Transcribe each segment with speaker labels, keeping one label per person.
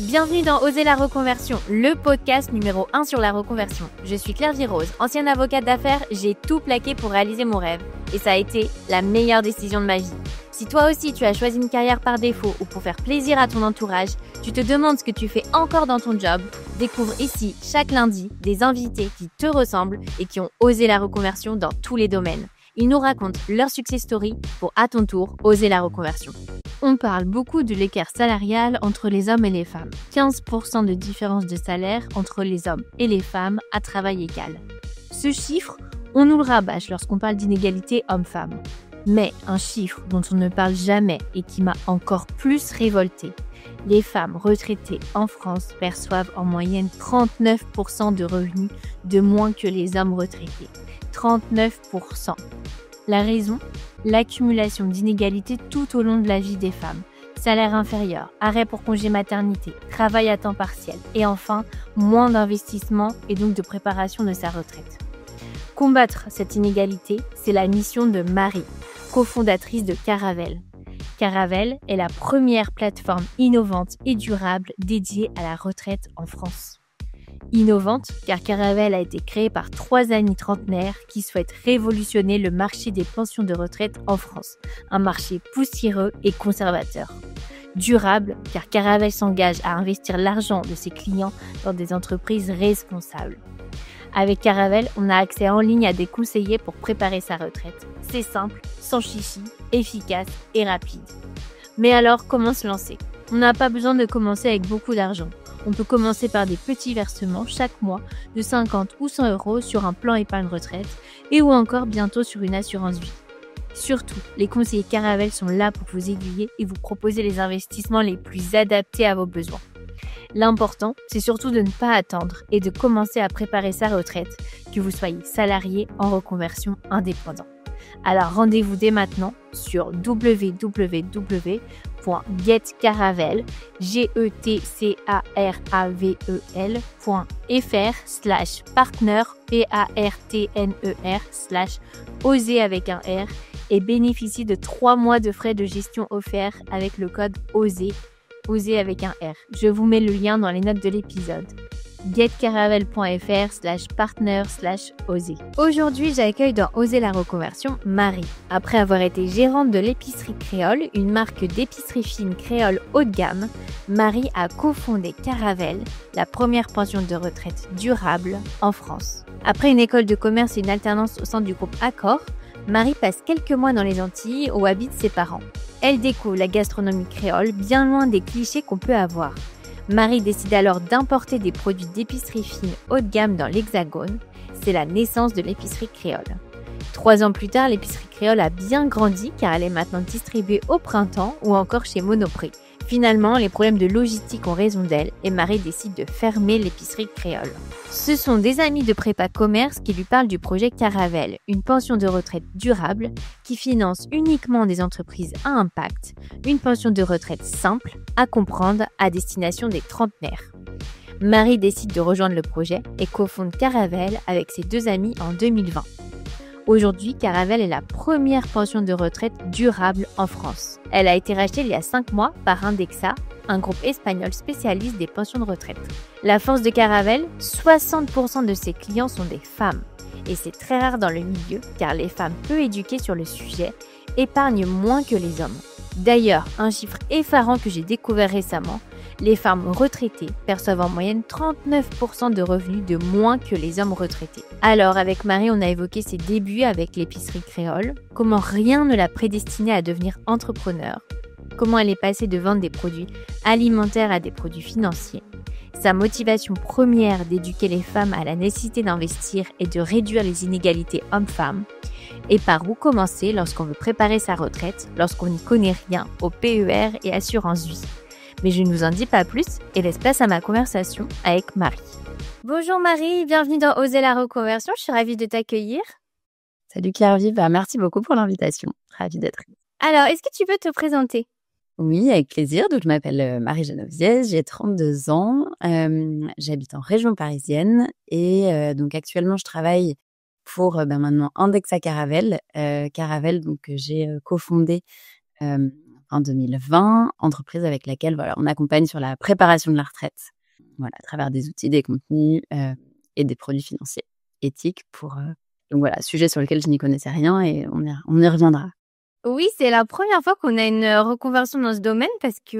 Speaker 1: Bienvenue dans Oser la reconversion, le podcast numéro 1 sur la reconversion. Je suis Claire Virose, ancienne avocate d'affaires, j'ai tout plaqué pour réaliser mon rêve. Et ça a été la meilleure décision de ma vie. Si toi aussi tu as choisi une carrière par défaut ou pour faire plaisir à ton entourage, tu te demandes ce que tu fais encore dans ton job, découvre ici chaque lundi des invités qui te ressemblent et qui ont osé la reconversion dans tous les domaines. Ils nous racontent leur success story pour à ton tour oser la reconversion. On parle beaucoup de l'écart salarial entre les hommes et les femmes. 15% de différence de salaire entre les hommes et les femmes à travail égal. Ce chiffre, on nous le rabâche lorsqu'on parle d'inégalité homme-femme. Mais un chiffre dont on ne parle jamais et qui m'a encore plus révoltée. Les femmes retraitées en France perçoivent en moyenne 39% de revenus de moins que les hommes retraités. 39%. La raison ? L'accumulation d'inégalités tout au long de la vie des femmes. Salaire inférieur, arrêt pour congé maternité, travail à temps partiel et enfin, moins d'investissement et donc de préparation de sa retraite. Combattre cette inégalité, c'est la mission de Marie, cofondatrice de Caravelle. Caravelle est la première plateforme innovante et durable dédiée à la retraite en France. Innovante, car Caravelle a été créée par 3 amis trentenaires qui souhaitent révolutionner le marché des pensions de retraite en France, un marché poussiéreux et conservateur. Durable, car Caravelle s'engage à investir l'argent de ses clients dans des entreprises responsables. Avec Caravelle, on a accès en ligne à des conseillers pour préparer sa retraite. C'est simple, sans chichi, efficace et rapide. Mais alors, comment se lancer ? On n'a pas besoin de commencer avec beaucoup d'argent. On peut commencer par des petits versements chaque mois de 50 ou 100 euros sur un plan épargne retraite et ou encore bientôt sur une assurance vie. Surtout, les conseillers Caravelle sont là pour vous aiguiller et vous proposer les investissements les plus adaptés à vos besoins. L'important, c'est surtout de ne pas attendre et de commencer à préparer sa retraite, que vous soyez salarié en reconversion indépendant. Alors rendez-vous dès maintenant sur www.getcaravel.fr/partner/oser avec un R et bénéficie de 3 mois de frais de gestion offerts avec le code OSER, OSER avec un R. Je vous mets le lien dans les notes de l'épisode. getcaravel.fr/partner/oser. Aujourd'hui, j'accueille dans Oser la reconversion Marie. Après avoir été gérante de l'épicerie Créole, une marque d'épicerie fine créole haut de gamme, Marie a cofondé Caravelle, la première pension de retraite durable en France. Après une école de commerce et une alternance au sein du groupe Accor, Marie passe quelques mois dans les Antilles où habitent ses parents. Elle découvre la gastronomie créole bien loin des clichés qu'on peut avoir. Marie décide alors d'importer des produits d'épicerie fine haut de gamme dans l'Hexagone. C'est la naissance de l'épicerie créole. 3 ans plus tard, l'épicerie créole a bien grandi car elle est maintenant distribuée au printemps ou encore chez Monoprix. Finalement, les problèmes de logistique ont raison d'elle et Marie décide de fermer l'épicerie créole. Ce sont des amis de prépa commerce qui lui parlent du projet Caravelle, une pension de retraite durable qui finance uniquement des entreprises à impact, une pension de retraite simple à comprendre à destination des trentenaires. Marie décide de rejoindre le projet et cofonde Caravelle avec ses 2 amis en 2020. Aujourd'hui, Caravelle est la première pension de retraite durable en France. Elle a été rachetée il y a 5 mois par Indexa, un groupe espagnol spécialiste des pensions de retraite. La force de Caravelle, 60% de ses clients sont des femmes. Et c'est très rare dans le milieu, car les femmes peu éduquées sur le sujet épargnent moins que les hommes. D'ailleurs, un chiffre effarant que j'ai découvert récemment, les femmes retraitées perçoivent en moyenne 39% de revenus de moins que les hommes retraités. Alors, avec Marie, on a évoqué ses débuts avec l'épicerie créole, comment rien ne l'a prédestinée à devenir entrepreneur, comment elle est passée de vendre des produits alimentaires à des produits financiers, sa motivation première d'éduquer les femmes à la nécessité d'investir et de réduire les inégalités hommes-femmes, et par où commencer lorsqu'on veut préparer sa retraite, lorsqu'on n'y connaît rien au PER et assurance vie. Mais je ne vous en dis pas plus et laisse place à ma conversation avec Marie. Bonjour Marie, bienvenue dans Oser la reconversion, je suis ravie de t'accueillir.
Speaker 2: Salut Claire, merci beaucoup pour l'invitation. Ravie d'être là.
Speaker 1: Alors, est-ce que tu peux te présenter ?
Speaker 2: Oui, avec plaisir. Donc, je m'appelle Marie Geneviève, j'ai 32 ans, j'habite en région parisienne et donc actuellement je travaille pour maintenant Indexa Caravelle. Caravelle, donc que j'ai cofondé fin 2020, entreprise avec laquelle voilà, on accompagne sur la préparation de la retraite, voilà, à travers des outils, des contenus et des produits financiers éthiques pour donc voilà, sujet sur lequel je n'y connaissais rien et on y reviendra.
Speaker 1: Oui, c'est la première fois qu'on a une reconversion dans ce domaine parce que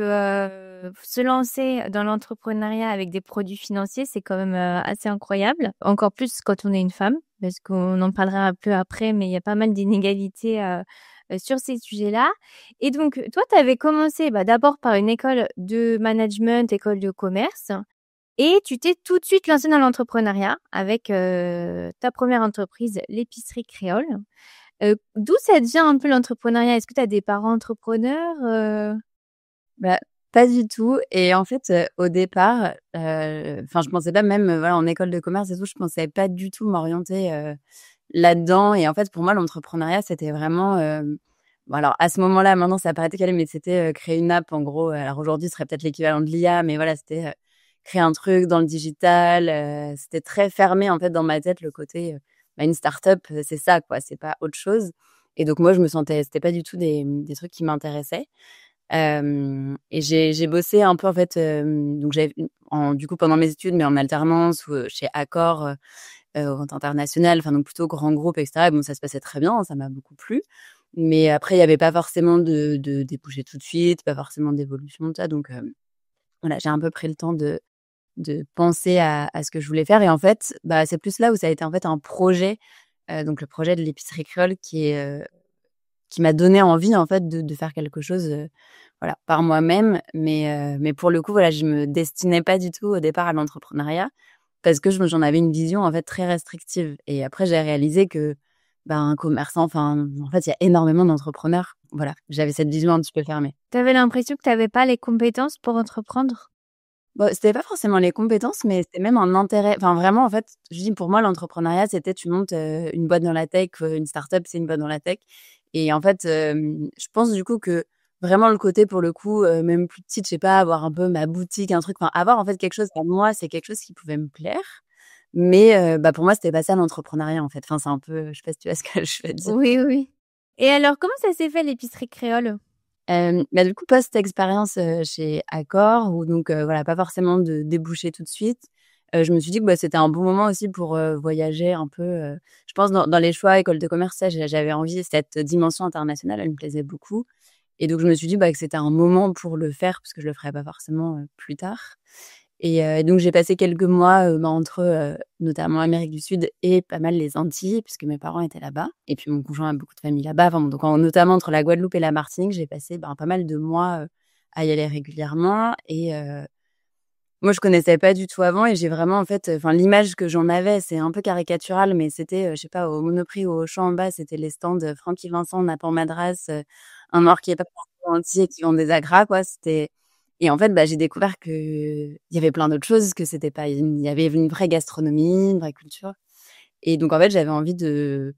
Speaker 1: se lancer dans l'entrepreneuriat avec des produits financiers, c'est quand même assez incroyable. Encore plus quand on est une femme, parce qu'on en parlera un peu après, mais il y a pas mal d'inégalités sur ces sujets-là. Et donc, toi, tu avais commencé d'abord par une école de management, école de commerce, et tu t'es tout de suite lancée dans l'entrepreneuriat avec ta première entreprise, l'épicerie créole. D'où ça vient un peu l'entrepreneuriat? Est-ce que tu as des parents entrepreneurs?
Speaker 2: Bah, pas du tout et en fait, au départ, je pensais pas même, voilà, en école de commerce et tout, je pensais pas du tout m'orienter, là-dedans et en fait, pour moi, l'entrepreneuriat, c'était vraiment, bon alors à ce moment-là, maintenant ça paraît décalé, mais c'était, créer une app en gros, alors aujourd'hui, ce serait peut-être l'équivalent de l'IA, mais voilà, c'était, créer un truc dans le digital, c'était très fermé en fait dans ma tête le côté, une start-up, c'est ça quoi, c'est pas autre chose et donc moi je me sentais c'était pas du tout des trucs qui m'intéressaient. Et j'ai bossé un peu en fait, donc j'avais du coup pendant mes études, mais en alternance ou, chez Accor, aux ventes internationales, enfin donc plutôt grand groupe et cetera. Bon ça se passait très bien, hein, ça m'a beaucoup plu. Mais après il y avait pas forcément de débouchés tout de suite, pas forcément d'évolution, tout ça donc voilà, j'ai un peu pris le temps de penser à ce que je voulais faire et en fait, c'est plus là où ça a été en fait un projet, donc le projet de l'épicerie créole qui m'a donné envie en fait de faire quelque chose, voilà, par moi-même. Mais pour le coup, voilà, je me destinais pas du tout au départ à l'entrepreneuriat parce que j'en avais une vision en fait très restrictive et après j'ai réalisé que, un commerçant, enfin, en fait, il y a énormément d'entrepreneurs. Voilà, j'avais cette vision un petit peu fermée.
Speaker 1: Tu avais l'impression que tu avais pas les compétences pour entreprendre?
Speaker 2: Bon, c'était pas forcément les compétences, mais c'était même un intérêt. Enfin, vraiment, en fait, je dis pour moi, l'entrepreneuriat, c'était tu montes, une boîte dans la tech, une start-up, c'est une boîte dans la tech et en fait, je pense du coup que vraiment le côté pour le coup, même plus petite, je sais pas, avoir un peu ma boutique, un truc, enfin avoir en fait quelque chose à moi, c'est quelque chose qui pouvait me plaire. Mais, pour moi, c'était pas ça l'entrepreneuriat, en fait. Enfin, c'est un peu, je sais pas si tu vois ce que je veux dire?
Speaker 1: Oui, oui. Et alors, comment ça s'est fait l'épicerie créole?
Speaker 2: Du coup, post-expérience, chez Accor où donc, voilà, pas forcément de débouchés tout de suite, je me suis dit que, c'était un bon moment aussi pour, voyager un peu, je pense dans les choix école de commerce, ça j'avais envie, cette dimension internationale, elle me plaisait beaucoup et donc je me suis dit, que c'était un moment pour le faire parce que je le ferais pas forcément, plus tard et donc j'ai passé quelques mois, entre, notamment Amérique du Sud et pas mal les Antilles puisque mes parents étaient là-bas et puis mon conjoint a beaucoup de famille là-bas. Enfin bon, donc notamment entre la Guadeloupe et la Martinique, j'ai passé, pas mal de mois, à y aller régulièrement et moi je connaissais pas du tout avant et j'ai vraiment en fait, l'image que j'en avais, c'est un peu caricatural, mais c'était, je sais pas, au Monoprix ou au Auchan en bas, c'était les stands, Francky Vincent, Nathan Madras, un Nord qui est pas forcément entier qui vend des agras quoi, c'était et en fait, j'ai découvert qu'il y avait plein d'autres choses, que c'était pas il y avait une vraie gastronomie, une vraie culture et donc en fait, j'avais envie de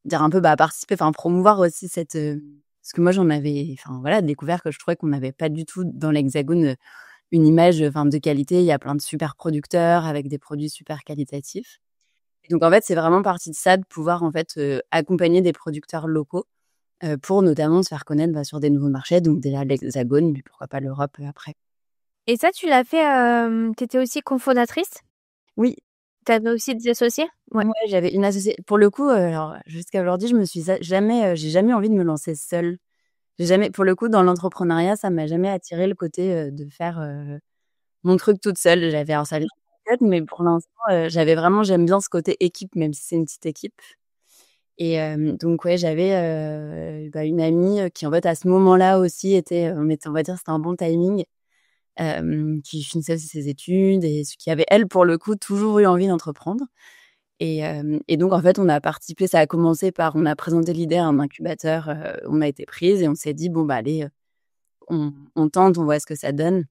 Speaker 2: dire un peu, participer, promouvoir aussi cette, parce que moi j'en avais, voilà, découvert que je trouvais qu'on n'avait pas du tout dans l'Hexagone, une image, de qualité. Il y a plein de super producteurs avec des produits super qualitatifs et donc en fait, c'est vraiment parti de ça, de pouvoir en fait, accompagner des producteurs locaux, pour notamment se faire connaître, sur des nouveaux marchés, donc déjà l'Hexagone, mais pourquoi pas l'Europe, après.
Speaker 1: Et ça, tu l'as fait, tu étais aussi cofondatrice?
Speaker 2: Oui,
Speaker 1: Tu avais aussi des associés? Ouais.
Speaker 2: ouais, j'avais une associée. Pour le coup, alors jusqu'à aujourd'hui, je me suis jamais, j'ai jamais envie de me lancer seule. J'ai jamais pour le coup, dans l'entrepreneuriat, ça m'a jamais attiré le côté, de faire, mon truc toute seule. J'avais alors ça vient peut-être, mais pour l'instant, j'aime bien ce côté équipe, même si c'est une petite équipe et donc ouais, j'avais, une amie, qui en fait, à ce moment-là aussi était, on va dire, c'était un bon timing, qui finissait aussi ses études et qui avait, elle, pour le coup, toujours eu envie d'entreprendre et donc en fait, on a participé, ça a commencé par on a présenté l'idée à un incubateur, on a été prises et on s'est dit: «Bon, allez, on tente, on voit ce que ça donne».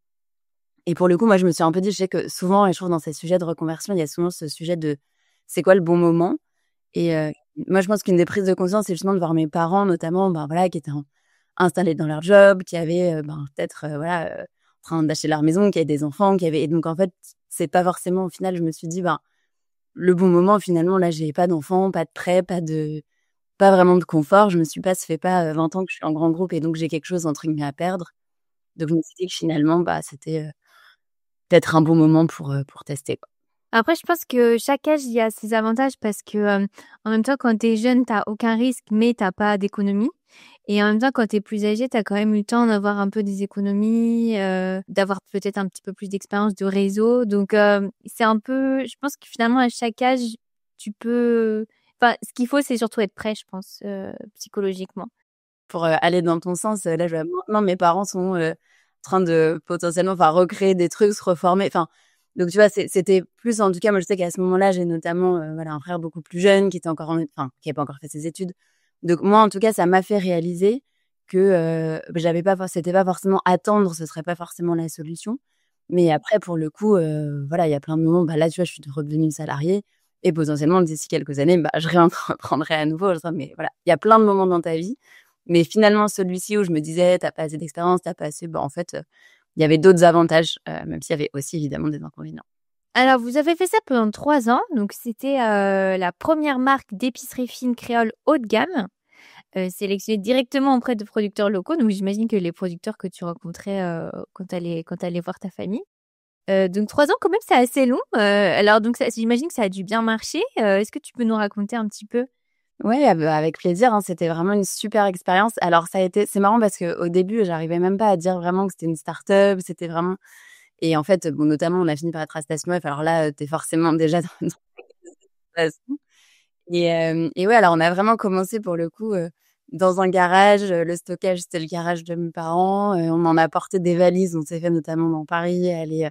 Speaker 2: Et pour le coup, moi, je me suis un peu dit, je sais que souvent et je trouve dans ces sujets de reconversion, il y a souvent ce sujet de c'est quoi le bon moment? Et moi, je pense qu'une des prises de conscience, c'est justement de voir mes parents notamment, voilà, qui étaient installés dans leur job, qui avaient, peut-être, voilà, en train d'acheter leur maison, qui avaient des enfants, qui avaient et donc en fait, c'est pas forcément au final, je me suis dit: le bon moment finalement, là, j'ai pas d'enfants, pas de prêt, pas vraiment de confort. Je me suis pas Ça fait pas 20 ans que je suis en grand groupe et donc j'ai quelque chose entre guillemets à perdre. Donc je me suis dit que finalement, c'était, peut-être un bon moment pour tester, quoi.
Speaker 1: Après, je pense que chaque âge, il y a ses avantages parce que, en même temps, quand tu es jeune, tu aucun risque, mais tu pas d'économie. Et en même temps, quand tu es plus âgé, tu as quand même eu le temps d'avoir un peu des économies, d'avoir peut-être un petit peu plus d'expérience de réseau. Donc, c'est un peu je pense que finalement, à chaque âge, tu peux ce qu'il faut, c'est surtout être prêt, je pense, psychologiquement.
Speaker 2: Pour, aller dans ton sens, là, je vois maintenant mes parents sont, en train de potentiellement, recréer des trucs, se reformer, donc tu vois, c'était plus en tout cas, moi, je sais qu'à ce moment-là, j'ai notamment, voilà, un frère beaucoup plus jeune qui était encore qui avait pas encore fait ses études. Donc moi, en tout cas, ça m'a fait réaliser que, j'avais pas c'était pas forcément attendre, ce serait pas forcément la solution. Mais après, pour le coup, voilà, il y a plein de moments, là, tu vois, je suis redevenue salariée et potentiellement d'ici quelques années, je réentreprendrai à nouveau. Mais voilà, il y a plein de moments dans ta vie, mais finalement, celui-ci où je me disais: «Tu pas assez d'expérience, tu pas assez», en fait, il y avait d'autres avantages, même s'il y avait aussi évidemment des inconvénients.
Speaker 1: Alors, vous avez fait ça pendant 3 ans, donc c'était, la première marque d'épicerie fine créole haut de gamme, sélectionnée directement auprès de producteurs locaux. Donc j'imagine que les producteurs que tu rencontrais, quand tu allais voir ta famille. Donc 3 ans quand même, c'est assez long. Alors donc ça j'imagine que ça a dû bien marcher. Est-ce que tu peux nous raconter un petit peu?
Speaker 2: Ouais, avec plaisir, hein, c'était vraiment une super expérience. Alors c'est marrant parce qu'au début, j'arrivais même pas à dire vraiment que c'était une start-up, c'était vraiment et en fait, bon, notamment, on a fini par être à Station F. Alors là, tu es forcément déjà dans et ouais, alors on a vraiment commencé pour le coup, dans un garage, le stockage, c'était le garage de mes parents, on en a porté des valises, on s'est fait notamment dans Paris aller,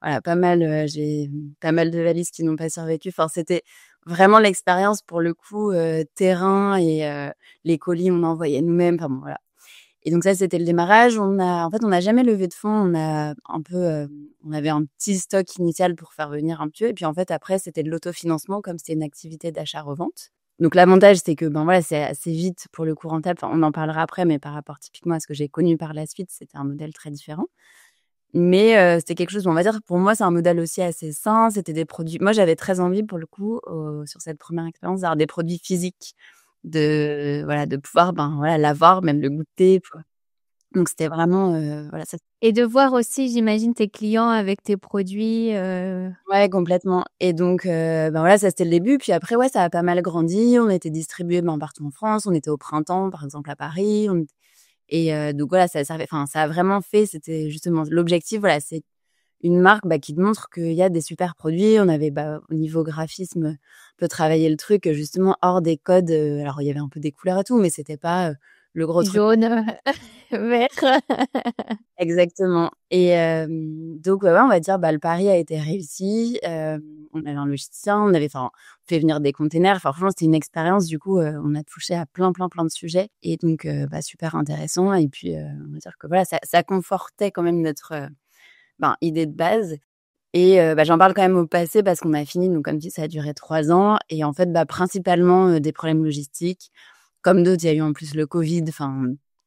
Speaker 2: voilà, pas mal, j'ai pas mal de valises qui n'ont pas survécu. C'était vraiment l'expérience pour le coup, terrain et les colis, on envoyait nous-mêmes, bon, voilà. Et donc ça, c'était le démarrage. On n'a jamais levé de fonds. On a un peu, on avait un petit stock initial pour faire venir un peu et puis en fait après c'était de l'autofinancement comme c'était une activité d'achat-revente. Donc l'avantage, c'est que, voilà, c'est assez vite pour le coup rentable. On en parlera après, mais par rapport typiquement à ce que j'ai connu par la suite, c'était un modèle très différent. Mais c'était quelque chose, on va dire, pour moi, c'est un modèle aussi assez sain. C'était des produits moi, j'avais très envie pour le coup, sur cette première expérience, d'avoir des produits physiques, voilà, de pouvoir, voilà, l'avoir, même le goûter, quoi. Donc c'était vraiment, voilà, ça.
Speaker 1: Et de voir aussi, j'imagine, tes clients avec tes produits,
Speaker 2: Ouais, complètement et donc voilà, ça, c'était le début. Puis après, ouais, ça a pas mal grandi. On était distribués, partout en France. On était au printemps, par exemple, à Paris. Donc voilà, ça a vraiment fait c'était justement l'objectif, voilà, c'est une marque, qui te montre qu'il y a des super produits. On avait, au niveau graphisme, on peut travailler le truc, justement hors des codes, alors il y avait un peu des couleurs et tout, mais c'était pas, le gros truc.
Speaker 1: jaune, vert.
Speaker 2: Exactement et donc ouais, on va dire, le pari a été réussi. On avait un logisticien, on fait venir des containers. Franchement, c'était une expérience. Du coup, on a touché à plein, plein, plein de sujets et donc super intéressant et puis, on va dire que voilà, ça confortait quand même notre, idée de base et j'en parle quand même au passé parce qu'on a fini donc comme dit, ça a duré 3 ans et en fait, principalement, des problèmes logistiques. Comme d'autres, il y a eu en plus le covid,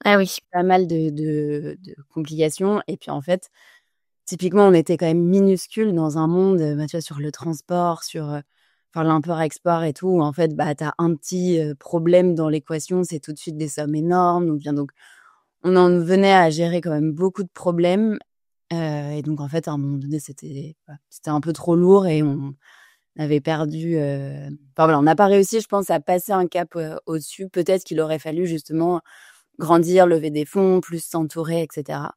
Speaker 1: Ah oui.
Speaker 2: pas mal de complications et puis en fait, typiquement, on était quand même minuscule dans un monde, tu vois, sur le transport, sur, l'import-export et tout, où en fait, tu as un petit, problème dans l'équation, c'est tout de suite des sommes énormes. Donc on en venait à gérer quand même beaucoup de problèmes, et donc en fait, à un moment donné, c'était un peu trop lourd et on avait perdu, voilà, on n'a pas réussi, je pense, à passer un cap, au-dessus. Peut-être qu'il aurait fallu justement grandir, lever des fonds, plus s'entourer et cetera.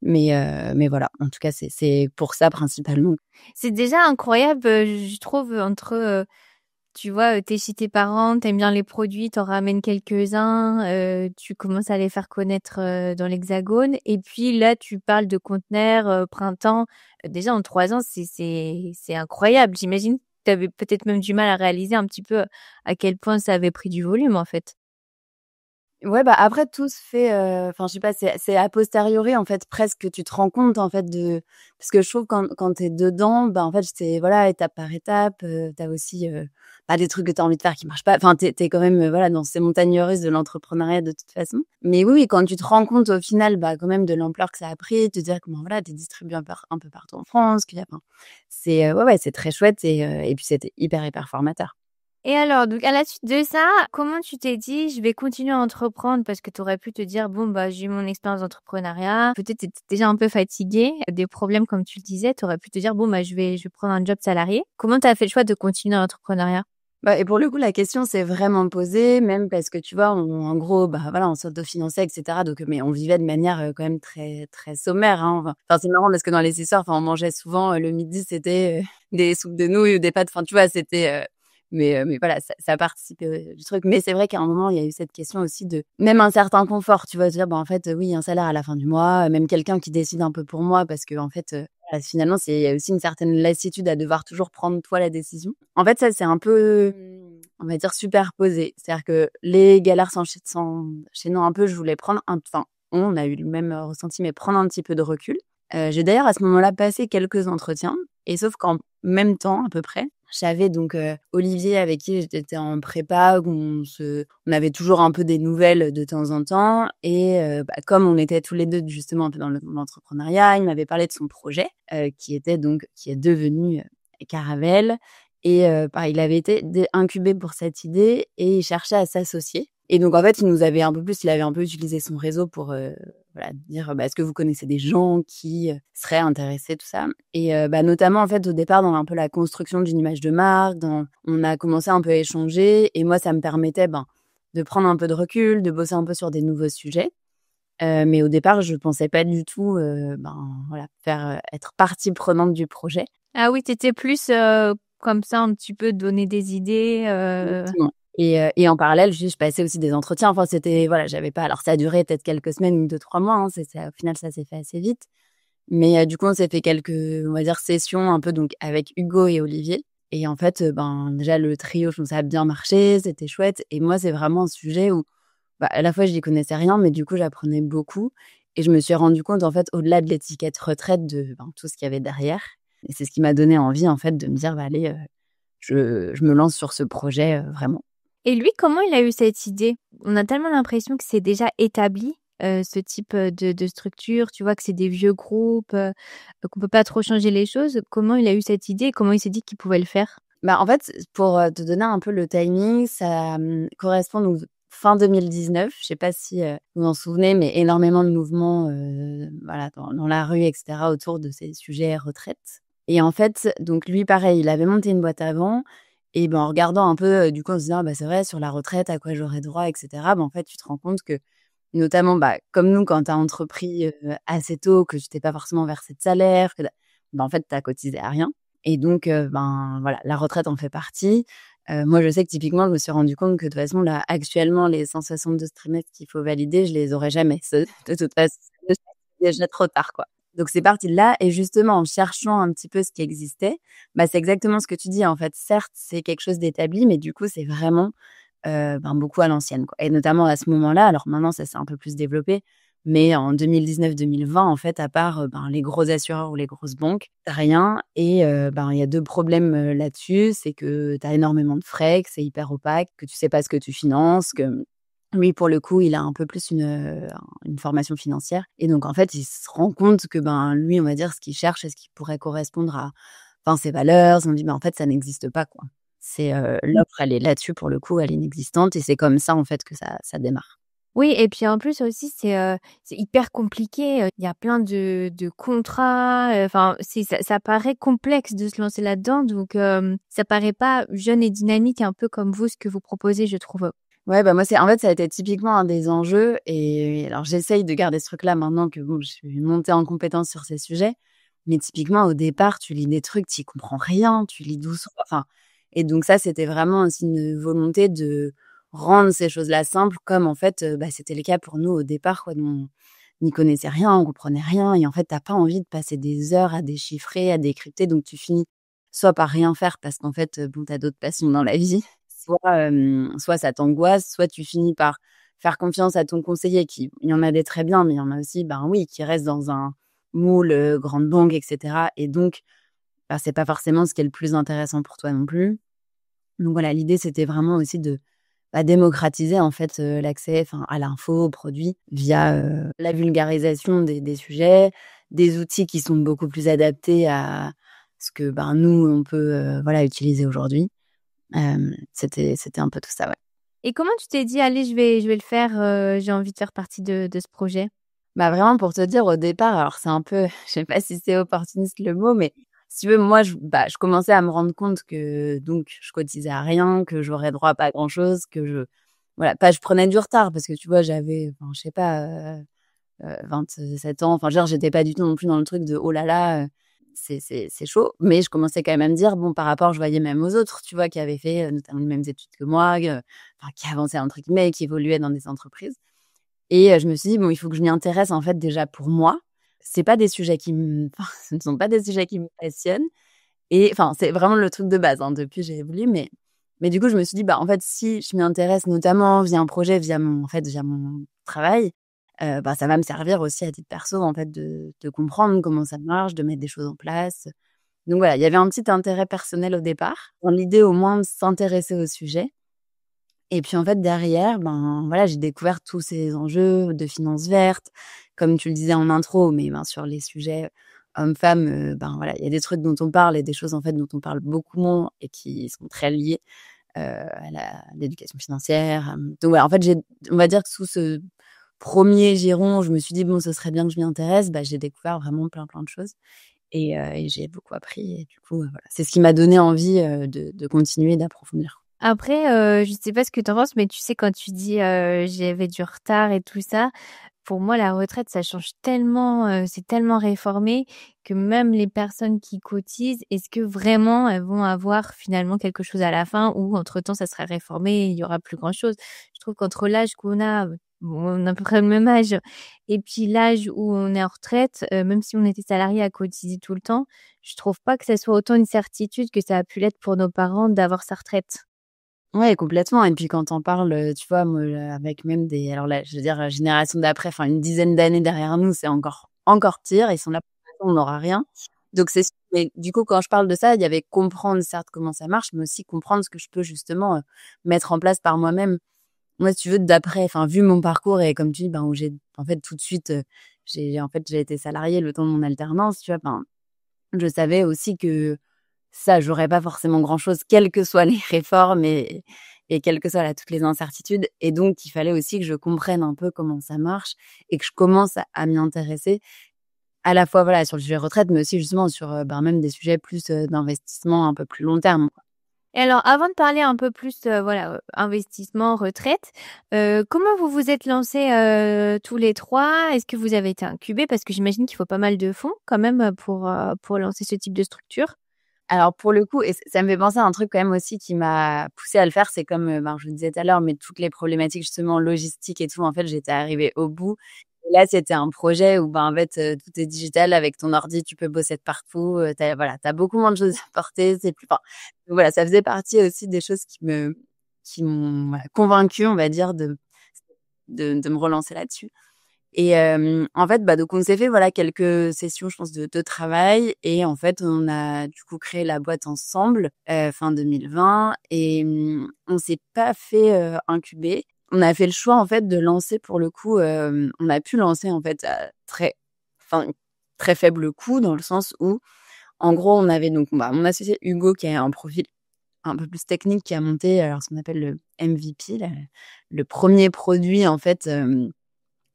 Speaker 2: Mais voilà, en tout cas, c'est pour ça principalement.
Speaker 1: C'est déjà incroyable, je trouve, entre, tu vois, tu chez tes parents, tu aimes bien les produits, tu en ramènes quelques-uns, tu commences à les faire connaître, dans l'Hexagone et puis là, tu parles de conteneurs, printemps. Déjà en 3 ans, c'est incroyable. J'imagine que tu avais peut-être même du mal à réaliser un petit peu à quel point ça avait pris du volume, en fait.
Speaker 2: Ouais, après tout se fait, je sais pas, c'est a posteriori, en fait, presque que tu te rends compte, en fait, parce que je trouve quand tu es dedans, en fait, c'est voilà, étape par étape, tu as aussi, des trucs que tu as envie de faire qui marchent pas. Tu es quand même, voilà, dans ces montagnes russes de l'entrepreneuriat de toute façon. Mais oui, quand tu te rends compte au final, quand même de l'ampleur que ça a pris, te dire que, voilà, tu es distribué un peu partout en France, qu'il y a c'est, ouais, c'est très chouette et puis c'était hyper, hyper formateur.
Speaker 1: Et alors, donc à la suite de ça, comment tu t'es dit: «Je vais continuer à entreprendre» parce que tu aurais pu te dire: «Bon, bah, j'ai eu mon expérience d'entrepreneuriat». Peut-être tu étais déjà un peu fatiguée, des problèmes comme tu le disais, tu aurais pu te dire: «Bon, bah, je vais prendre un job salarié». Comment tu as fait le choix de continuer l'entrepreneuriat?
Speaker 2: Bah et pour le coup, la question s'est vraiment posée, même parce que tu vois, en gros, bah, voilà, on s'autofinançait et cetera donc mais on vivait de manière, quand même très très sommaire, hein. Enfin, c'est marrant parce que dans les histoires, enfin, on mangeait souvent, le midi, c'était, des soupes de nouilles ou des pâtes, enfin, tu vois, c'était, mais voilà, ça participe, du truc. Mais c'est vrai qu'à un moment, il y a eu cette question aussi de même un certain confort, tu vois? De dire: «Bah, en fait, oui, un salaire à la fin du mois», même quelqu'un qui décide un peu pour moi parce qu'en fait, voilà, finalement, il y a aussi une certaine lassitude à devoir toujours prendre toi la décision. En fait, ça, c'est un peu, on va dire superposé. C'est-à-dire que les galères s'enchaînant un peu, je voulais prendre enfin, on a eu le même, ressenti, mais prendre un petit peu de recul. J'ai d'ailleurs à ce moment-là passé quelques entretiens et sauf qu'en même temps à peu près, j'avais donc, Olivier avec qui j'étais en prépa où on avait toujours un peu des nouvelles de temps en temps et bah, comme on était tous les 2 justement un peu dans l'entrepreneuriat, il m'avait parlé de son projet, qui est devenu, Caravelle et pareil, il avait été incubé pour cette idée et il cherchait à s'associer et donc en fait, il avait un peu utilisé son réseau pour, voilà, dire: «Bah, est-ce que vous connaissez des gens qui, seraient intéressés?» tout ça et bah, notamment, en fait, au départ, dans un peu la construction d'une image de marque, on a commencé un peu à échanger et moi, ça me permettait, ben, de prendre un peu de recul, de bosser un peu sur des nouveaux sujets. Mais au départ, je pensais pas du tout, ben, voilà, être partie prenante du projet.
Speaker 1: Ah oui, tu étais plus, comme ça un petit peu donner des idées,
Speaker 2: Exactement et en parallèle, juste je passais aussi des entretiens. Enfin, c'était voilà, j'avais pas alors ça a duré peut-être quelques semaines ou 2-3 mois, hein, c'est au final, ça s'est fait assez vite. Mais du coup, on s'est fait quelques, on va dire, sessions un peu donc avec Hugo et Olivier et en fait, ben, déjà le trio, je trouve ça a bien marché, c'était chouette et moi, c'est vraiment un sujet où, bah, à la fois, j'y connaissais rien, mais du coup, j'apprenais beaucoup et je me suis rendu compte, en fait, au-delà de l'étiquette retraite, de, ben, tout ce qu'il y avait derrière et c'est ce qui m'a donné envie, en fait, de me dire: «Bah, allez, je me lance sur ce projet, vraiment».
Speaker 1: et lui, comment il a eu cette idée? On a tellement l'impression que c'est déjà établi, ce type, de structure, tu vois? Que c'est des vieux groupes, qu'on peut pas trop changer les choses. Comment il a eu cette idée et comment il s'est dit qu'il pouvait le faire?
Speaker 2: Bah, en fait, pour, te donner un peu le timing, ça, correspond donc fin 2019. Je sais pas si, vous vous en souvenez, mais énormément de mouvements, voilà, dans la rue et cetera autour de ces sujets retraite et en fait, donc lui, pareil, il avait monté une boîte avant et ben, en regardant un peu, du coup, en se disant: «Ah bah, c'est vrai, sur la retraite, à quoi j'aurais droit?» et cetera. Bah, en fait, tu te rends compte que notamment, bah, comme nous, quand tu as entrepris, assez tôt, que tu t'es pas forcément versé de salaire, bah, en fait, tu as cotisé à rien et donc ben, voilà, la retraite en fait partie. Moi, je sais que typiquement, je me suis rendu compte que de toute façon, là, actuellement, les 172 trimestres qu'il faut valider, je les aurais jamais. Ce De toute façon, c'est déjà trop tard, quoi. Donc c'est parti de là et justement, en cherchant un petit peu ce qui existait, bah, c'est exactement ce que tu dis, en fait. Certes, c'est quelque chose d'établi, mais du coup, c'est vraiment, ben, beaucoup à l'ancienne, quoi et notamment à ce moment-là, alors maintenant ça s'est un peu plus développé, mais en 2019-2020, en fait, à part, ben, les gros assureurs ou les grosses banques, tu rien et ben, il y a 2 problèmes, là-dessus. C'est que tu as énormément de frais, que c'est hyper opaque, que tu sais pas ce que tu finances, que lui, pour le coup, il a un peu plus une formation financière et donc en fait, il se rend compte que, ben, lui, on va dire, ce qu'il cherche et ce qui pourrait correspondre à, enfin, ses valeurs, on dit: «Mais en fait, ça n'existe pas, quoi». C'est, l'offre, elle est là-dessus, pour le coup, elle est inexistante et c'est comme ça, en fait, que ça démarre.
Speaker 1: Oui et puis en plus aussi c'est hyper compliqué, il y a plein de contrats, enfin c'est ça paraît complexe de se lancer là-dedans donc ça paraît pas jeune et dynamique un peu comme vous, ce que vous proposez, je trouve.
Speaker 2: Ouais, bah, moi, c'est en fait, ça a été typiquement un des enjeux et alors j'essaye de garder ce truc-là maintenant que bon, je suis montée en compétence sur ces sujets. Mais typiquement, au départ, tu lis des trucs, tu y comprends rien, tu lis doucement, enfin et donc ça, c'était vraiment aussi une volonté de rendre ces choses-là simples comme en fait, bah, c'était le cas pour nous au départ, quoi. Nous, on n'y connaissait rien, on comprenait rien et en fait, tu pas envie de passer des heures à déchiffrer, à décrypter donc tu finis soit par rien faire parce qu'en fait, bon, tu as d'autres passions dans la vie. Soit ça t'angoisse, soit tu finis par faire confiance à ton conseiller qui il y en a des très bien, mais il y en a aussi, ben, oui, qui restent dans un moule, grande banque et cetera et donc, bah, c'est pas forcément ce qui est le plus intéressant pour toi non plus. Donc voilà, l'idée, c'était vraiment aussi de, bah, démocratiser en fait, l'accès, enfin, à l'info, aux produits via, la vulgarisation des sujets, des outils qui sont beaucoup plus adaptés à ce que, ben, nous, on peut, voilà, utiliser aujourd'hui. C'était un peu tout ça, ouais.
Speaker 1: Et comment tu t'es dit: «Allez, je vais le faire, j'ai envie de faire partie de ce projet»?
Speaker 2: Bah, vraiment pour te dire au départ, alors c'est un peu je sais pas si c'est opportuniste le mot, mais si tu veux, moi je commençais à me rendre compte que donc je cotisais à rien, que j'aurais droit à pas grand chose, que voilà, pas je prenais du retard parce que tu vois, j'avais, enfin, je sais pas, 27 ans, enfin, genre, j'étais pas du tout non plus dans le truc de: «Oh là là, c'est chaud», mais je commençais quand même à me dire, bon, par rapport je voyais même aux autres, tu vois, qui avaient fait, notamment les mêmes études que moi, enfin, qui avançaient entre guillemets, qui évoluaient dans des entreprises et je me suis dit: «Bon, il faut que je m'y intéresse, en fait, déjà pour moi». C'est pas des sujets qui me enfin, ce ne sont pas des sujets qui me passionnent et enfin, c'est vraiment le truc de base, hein, depuis j'ai évolué, mais du coup, je me suis dit: «Bah, en fait, si je m'y intéresse notamment via un projet, via mon travail, bah, ça va me servir aussi à titre perso, en fait, de comprendre comment ça marche, de mettre des choses en place». Donc voilà, il y avait un petit intérêt personnel au départ, dans l'idée au moins de s'intéresser au sujet et puis, en fait, derrière, ben, voilà, j'ai découvert tous ces enjeux de finances vertes, comme tu le disais en intro, mais ben, sur les sujets hommes-femmes, ben, voilà, il y a des trucs dont on parle et des choses, en fait, dont on parle beaucoup moins et qui sont très liées, à l'éducation financière, donc voilà, en fait, on va dire que sous ce premier giron, je me suis dit: «Bon, ce serait bien que je m'y intéresse», bah, j'ai découvert vraiment plein, plein de choses et j'ai beaucoup appris et du coup, voilà, c'est ce qui m'a donné envie, de continuer, d'approfondir.
Speaker 1: Après, je sais pas ce que tu en penses, mais tu sais, quand tu dis, «J'avais du retard» et tout ça, pour moi, la retraite, ça change tellement, c'est tellement réformé que même les personnes qui cotisent, est-ce que vraiment elles vont avoir finalement quelque chose à la fin ou entre-temps ça sera réformé et il y aura plus grand chose? Je trouve qu'entre l'âge qu'on a, bon, on a à peu près le même âge et puis l'âge où on est en retraite, même si on était salarié à cotiser tout le temps, je trouve pas que ça soit autant une certitude que ça a pu l'être pour nos parents d'avoir sa retraite.
Speaker 2: Ouais, complètement et puis quand tu en parles, tu vois, moi, avec même alors là, je veux dire, génération d'après, enfin une dizaine d'années derrière nous, c'est encore pire. Ils sont là pour l'instant, on n'aura rien. Donc c'est sûr mais du coup, quand je parle de ça, il y avait comprendre certes comment ça marche, mais aussi comprendre ce que je peux justement, mettre en place par moi-même. Moi, si tu veux, d'après enfin, vu mon parcours et comme tu dis, ben, où j'ai en fait tout de suite, j'ai été salariée le temps de mon alternance, tu vois? Ben, je savais aussi que ça, j'aurais pas forcément grand-chose, quelles que soient les réformes et quelles que soient, là, toutes les incertitudes et donc il fallait aussi que je comprenne un peu comment ça marche et que je commence à m'y intéresser, à la fois, voilà, sur le sujet retraite, mais aussi justement sur, ben, même des sujets plus, d'investissement un peu plus long terme, quoi.
Speaker 1: Et alors, avant de parler un peu plus, voilà, investissement, retraite, comment vous vous êtes lancés, tous les 3? Est-ce que vous avez été incubés? Parce que j'imagine qu'il faut pas mal de fonds quand même, pour lancer ce type de structure?
Speaker 2: Alors pour le coup et ça me fait penser à un truc quand même aussi qui m'a poussée à le faire, c'est comme, ben, je le disais tout à l'heure, mais toutes les problématiques justement logistiques et tout, en fait, j'étais arrivée au bout et là, c'était un projet où, ben, en fait, tout est digital avec ton ordi, tu peux bosser de partout, tu as beaucoup moins de choses à porter, c'est plus enfin, donc voilà, ça faisait partie aussi des choses qui m'ont, voilà, convaincue, on va dire, de me relancer là-dessus. Et en fait, bah, donc on s'est fait, voilà, quelques sessions, je pense, de travail et en fait, on a du coup créé la boîte ensemble, fin 2020 et on s'est pas fait, incuber. On a fait le choix, en fait, de lancer pour le coup, on a pu lancer, en fait, à enfin, très faible coût dans le sens où, en gros, on avait donc, bah, mon associé Hugo qui a un profil un peu plus technique, qui a monté, alors ce qu'on appelle le MVP, le 1er produit, en fait,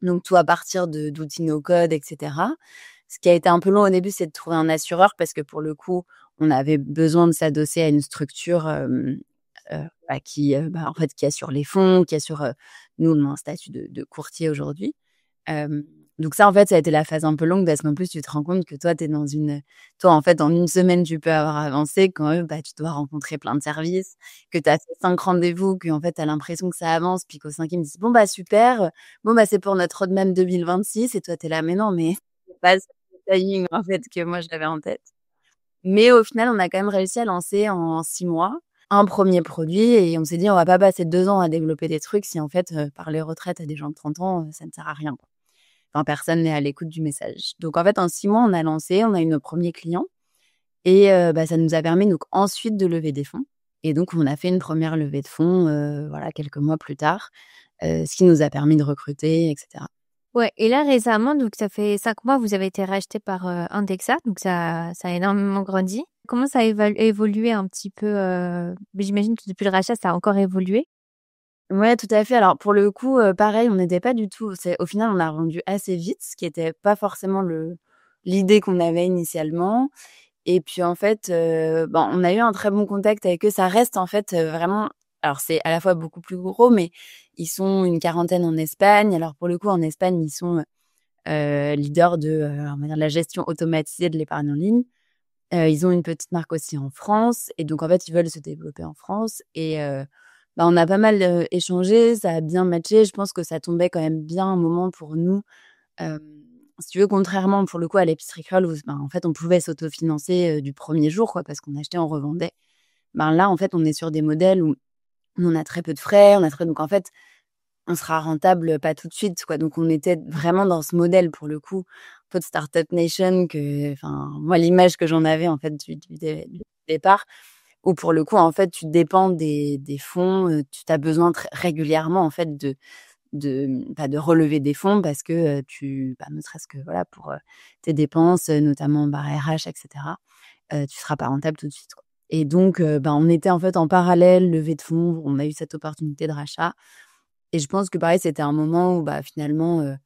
Speaker 2: donc tout à partir d'outils no code et cetera. Ce qui a été un peu long au début, c'est de trouver un assureur parce que pour le coup, on avait besoin de s'adosser à une structure, bah, qui, bah, en fait, qui assure les fonds, qui assure, nous, on a un statut de courtier aujourd'hui. Hem, donc ça, en fait, ça a été la phase un peu longue parce qu'en plus, tu te rends compte que toi, tu es dans toi, en fait, en une semaine, tu peux avoir avancé quand eux, bah, tu dois rencontrer plein de services, que tu as fait 5 rendez-vous, qu'en fait, tu as l'impression que ça avance, puis qu'au 5e, ils disent: «Bon, bah, super, bon, bah, c'est pour notre roadmap 2026» et toi, tu es là: «Mais non, mais c'est pas ça le timing, en fait, que moi, j'avais en tête». Mais au final, on a quand même réussi à lancer en 6 mois un premier produit et on s'est dit: «On va pas passer 2 ans à développer des trucs si, en fait, parler retraite à des gens de 30 ans, ça ne sert à rien». Enfin, personne n'est à l'écoute du message. Donc en fait, en 6 mois, on a lancé, on a eu nos premiers clients et bah, ça nous a permis donc ensuite de lever des fonds et donc on a fait une première levée de fonds, voilà, quelques mois plus tard, ce qui nous a permis de recruter et cetera.
Speaker 1: Ouais et là récemment, donc ça fait 5 mois, vous avez été racheté par, Indexa, donc ça a énormément grandi. Comment ça a évolué un petit peu, j'imagine que depuis le rachat, ça a encore évolué?
Speaker 2: Ouais, tout à fait. Alors pour le coup, pareil, on n'était pas du tout au final, on a rendu assez vite, ce qui était pas forcément l'idée qu'on avait initialement et puis en fait, on a eu un très bon contact avec eux. Ça reste en fait, vraiment alors c'est à la fois beaucoup plus gros, mais ils sont une quarantaine en Espagne. Alors pour le coup, en Espagne, ils sont, leaders on va dire de la gestion automatisée de l'épargne en ligne. Ils ont une petite marque aussi en France et donc en fait, ils veulent se développer en France et on a pas mal, échangé, ça a bien matché. Je pense que ça tombait quand même bien un moment pour nous, hem, si tu veux, contrairement pour le coup à l'épicerie Créole où en fait, on pouvait s'autofinancer, du premier jour quoi, parce qu'on achetait, on revendait. Là, en fait, on est sur des modèles où on a très peu de frais, on a très donc en fait, on sera rentable, pas tout de suite, quoi. Donc on était vraiment dans ce modèle pour le coup, un peu de Startup Nation moi l'image que j'en avais en fait du départ, où pour le coup, en fait, tu dépends des fonds, tu as besoin très régulièrement en fait de relever des fonds parce que, ne serait-ce que voilà pour, tes dépenses, notamment, RH et cetera, tu seras pas rentable tout de suite, quoi. Et donc, on était en fait en parallèle, levée de fonds, on a eu cette opportunité de rachat et je pense que pareil, c'était un moment où, finalement,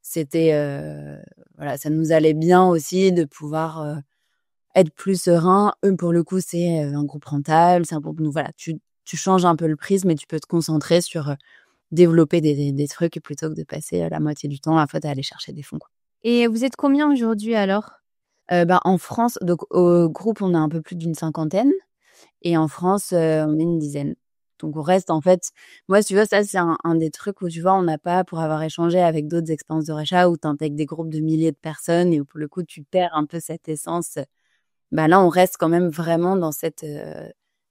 Speaker 2: c'était, voilà, ça nous allait bien aussi de pouvoir, être plus serein. Eux, pour le coup, c'est, un groupe rentable, c'est un groupe donc voilà, tu changes un peu le prisme et tu peux te concentrer sur, développer des trucs plutôt que de passer, la moitié du temps, à fois, à aller chercher des fonds, quoi.
Speaker 1: Et vous êtes combien aujourd'hui alors?
Speaker 2: En France, donc au groupe, on est un peu plus d'une cinquantaine et en France, on est une dizaine. Donc on reste en fait moi, si tu vois, ça, c'est un des trucs où, tu vois, on n'a pas pour avoir échangé avec d'autres expériences de rachat où tu intègres des groupes de milliers de personnes et où, pour le coup, tu perds un peu cette essence. Là, on reste quand même vraiment dans cette,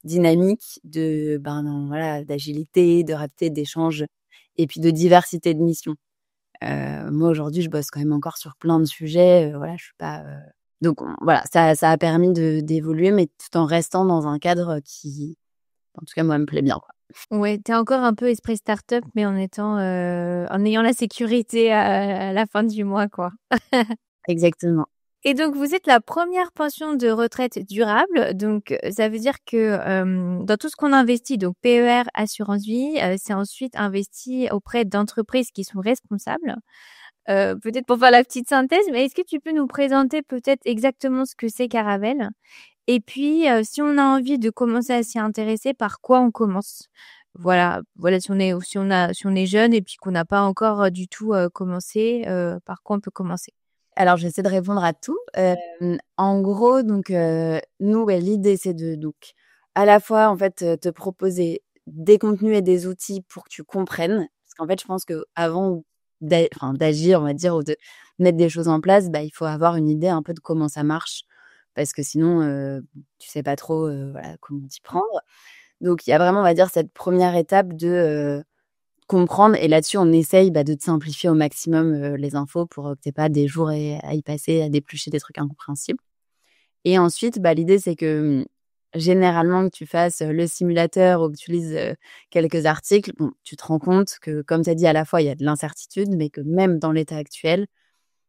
Speaker 2: dynamique voilà, d'agilité, de rapidité d'échange et puis de diversité de missions. Moi, aujourd'hui, je bosse quand même encore sur plein de sujets, voilà, je suis pas, donc voilà, ça a permis d'évoluer, mais tout en restant dans un cadre qui, en tout cas, moi, me plaît bien, quoi.
Speaker 1: Ouais, tu encore un peu esprit start-up, mais en ayant la sécurité à la fin du mois, quoi.
Speaker 2: Exactement.
Speaker 1: Et donc vous êtes la première pension de retraite durable, donc ça veut dire que, dans tout ce qu'on investit, donc PER, assurance vie, c'est ensuite investi auprès d'entreprises qui sont responsables. Peut-être pour faire la petite synthèse, mais est-ce que tu peux nous présenter peut-être exactement ce que c'est Caravelle? Et puis, si on a envie de commencer à s'y intéresser, par quoi on commence? Voilà, si on est jeune et puis qu'on n'a pas encore, du tout, commencé, par quoi on peut commencer?
Speaker 2: Alors, j'essaie de répondre à tout. En gros, donc, nous, ouais, l'idée, c'est de donc, à la fois, en fait, te proposer des contenus et des outils pour que tu comprennes. Parce qu'en fait, je pense qu'avant d'agir, on va dire, ou de mettre des choses en place, il faut avoir une idée un peu de comment ça marche. Parce que sinon, tu sais pas trop, voilà, comment t'y prendre. Donc il y a vraiment, on va dire, cette première étape de, comprendre et là-dessus, on essaye, de te simplifier au maximum, les infos pour, que tu aies pas des jours à y passer, à d'éplucher des trucs incompréhensibles et ensuite, l'idée, c'est que, généralement, que tu fasses, le simulateur ou que tu lises, quelques articles, bon, tu te rends compte que, comme tu as dit, à la fois, il y a de l'incertitude, mais que même dans l'état actuel,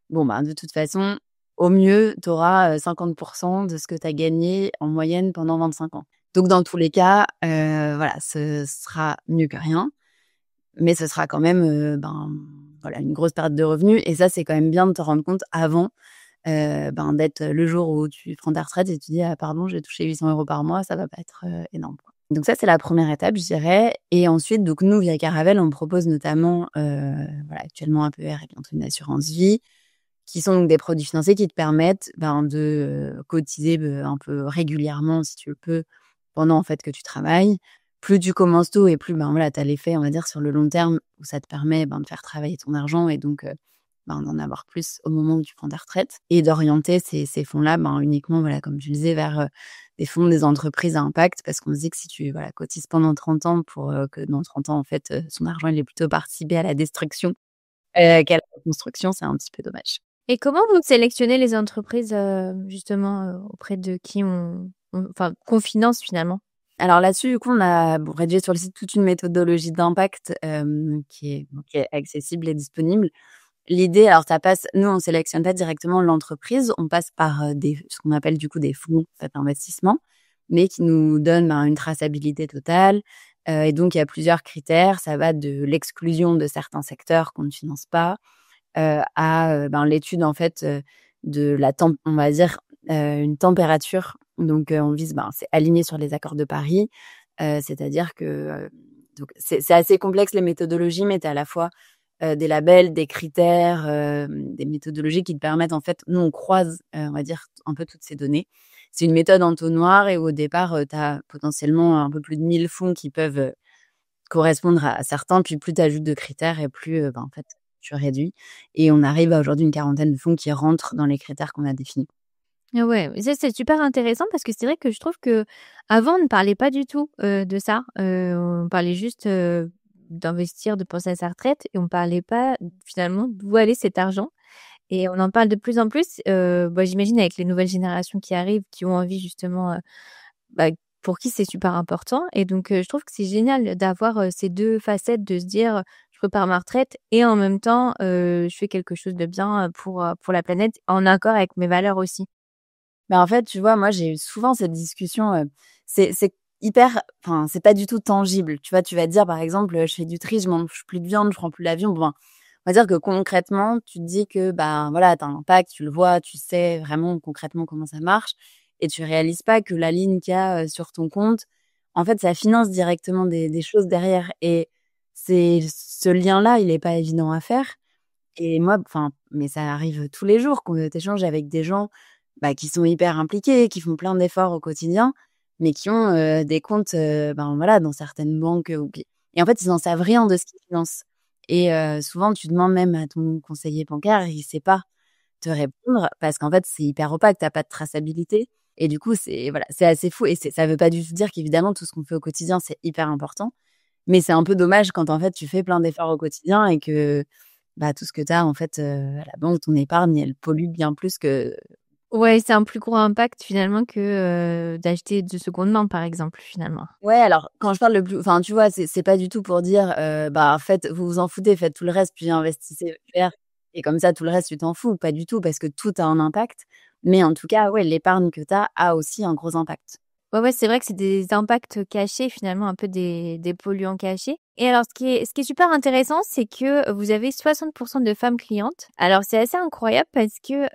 Speaker 2: bon, de toute façon, au mieux, tu auras, 50 de ce que tu as gagné en moyenne pendant 25 ans. Donc dans tous les cas, voilà, ce sera mieux que rien. Mais ce sera quand même, voilà, une grosse perte de revenus et ça, c'est quand même bien de te rendre compte avant, d'être le jour où tu prends ta retraite et tu dis: «Ah pardon, j'ai touché 800 € par mois, ça va pas être, énorme, quoi». Donc ça, c'est la première étape, je dirais et ensuite, donc nous, via Caravelle, on propose notamment, voilà, actuellement un PER et bientôt une assurance vie, qui sont donc des produits financiers qui te permettent, de, cotiser, un peu régulièrement si tu le peux, pendant en fait que tu travailles. Plus tu commences tôt et plus, voilà, tu as l'effet, on va dire, sur le long terme où ça te permet, de faire travailler ton argent et donc, d'en avoir plus au moment où tu prends ta retraite et d'orienter ces fonds-là, uniquement, voilà, comme tu le disais, vers, des fonds, des entreprises à impact. Parce qu'on se dit que si tu, voilà, cotises pendant 30 ans pour, que dans 30 ans, en fait, son argent, il ait plutôt participé à la destruction, qu'à la reconstruction, c'est un petit peu dommage.
Speaker 1: Et comment vous sélectionnez les entreprises, justement, auprès de qui qu'on finance finalement?
Speaker 2: Alors là-dessus, du coup, on a rédigé sur le site toute une méthodologie d'impact, qui est accessible et disponible. l'idée, alors ça passe, nous on sélectionne pas directement l'entreprise, on passe par ce qu'on appelle du coup des fonds en fait, d'investissement, mais qui nous donnent une traçabilité totale. Et donc il y a plusieurs critères, ça va de l'exclusion de certains secteurs qu'on ne finance pas, à l'étude en fait de la on va dire une température. Donc on vise, c'est aligné sur les accords de Paris, c'est-à-dire que donc c'est assez complexe les méthodologies, mais tu à la fois des labels, des critères, des méthodologies qui te permettent en fait, nous on croise, on va dire un peu toutes ces données. C'est une méthode entonnoir et au départ, tu as potentiellement un peu plus de 1000 fonds qui peuvent correspondre à certains, puis plus tu ajoutes de critères et plus, en fait, tu réduis et on arrive à aujourd'hui une quarantaine de fonds qui rentrent dans les critères qu'on a définis.
Speaker 1: Ah ouais, mais ça, c'est super intéressant parce que c'est vrai que je trouve qu'avant, on ne parlait pas du tout, de ça. On parlait juste, d'investir, de penser à sa retraite et on parlait pas finalement d'où allait cet argent et on en parle de plus en plus, j'imagine avec les nouvelles générations qui arrivent, qui ont envie justement, bah, pour qui c'est super important et donc je trouve que c'est génial d'avoir, ces 2 facettes, de se dire: «Je prépare ma retraite et en même temps, je fais quelque chose de bien, pour la planète, en accord avec mes valeurs aussi».
Speaker 2: En fait, tu vois, moi, j'ai eu souvent cette discussion, c'est hyper c'est pas du tout tangible. Tu vois, tu vas te dire, par exemple, je fais du tri, je mange plus de viande, je prends plus l'avion. Bon, on va dire que concrètement, tu te dis que, voilà, tu as un impact, tu le vois, tu sais vraiment concrètement comment ça marche et tu réalises pas que la ligne qu'il y a, sur ton compte, en fait, ça finance directement des choses derrière et c'est ce lien-là, il est pas évident à faire et moi, mais ça arrive tous les jours qu'on tu échanges avec des gens qui sont hyper impliqués, qui font plein d'efforts au quotidien, mais qui ont, des comptes, voilà, dans certaines banques, ou qui et en fait, ils en savent rien de ce qu'ils financent et souvent, tu demandes même à ton conseiller bancaire, il sait pas te répondre parce qu'en fait, c'est hyper opaque, tu as pas de traçabilité et du coup, c'est voilà, c'est assez fou et ça veut pas du tout dire qu'évidemment, tout ce qu'on fait au quotidien, c'est hyper important, mais c'est un peu dommage quand, en fait, tu fais plein d'efforts au quotidien et que, tout ce que tu as, en fait, à la banque, ton épargne, elle pollue bien plus que.
Speaker 1: Ouais, c'est un plus gros impact finalement que, d'acheter de seconde main, par exemple, finalement.
Speaker 2: Ouais, alors quand je parle le plus tu vois, c'est pas du tout pour dire, faites vous vous en foutez, faites tout le reste, puis investissez vert et comme ça tout le reste tu t'en fous. Pas du tout, parce que tout a un impact. Mais en tout cas, ouais, l'épargne que tu as a aussi un gros impact.
Speaker 1: Ouais, ouais, c'est vrai que c'est des impacts cachés finalement, un peu des polluants cachés. Et alors ce qui est super intéressant, c'est que vous avez 60 de femmes clientes. Alors c'est assez incroyable parce que,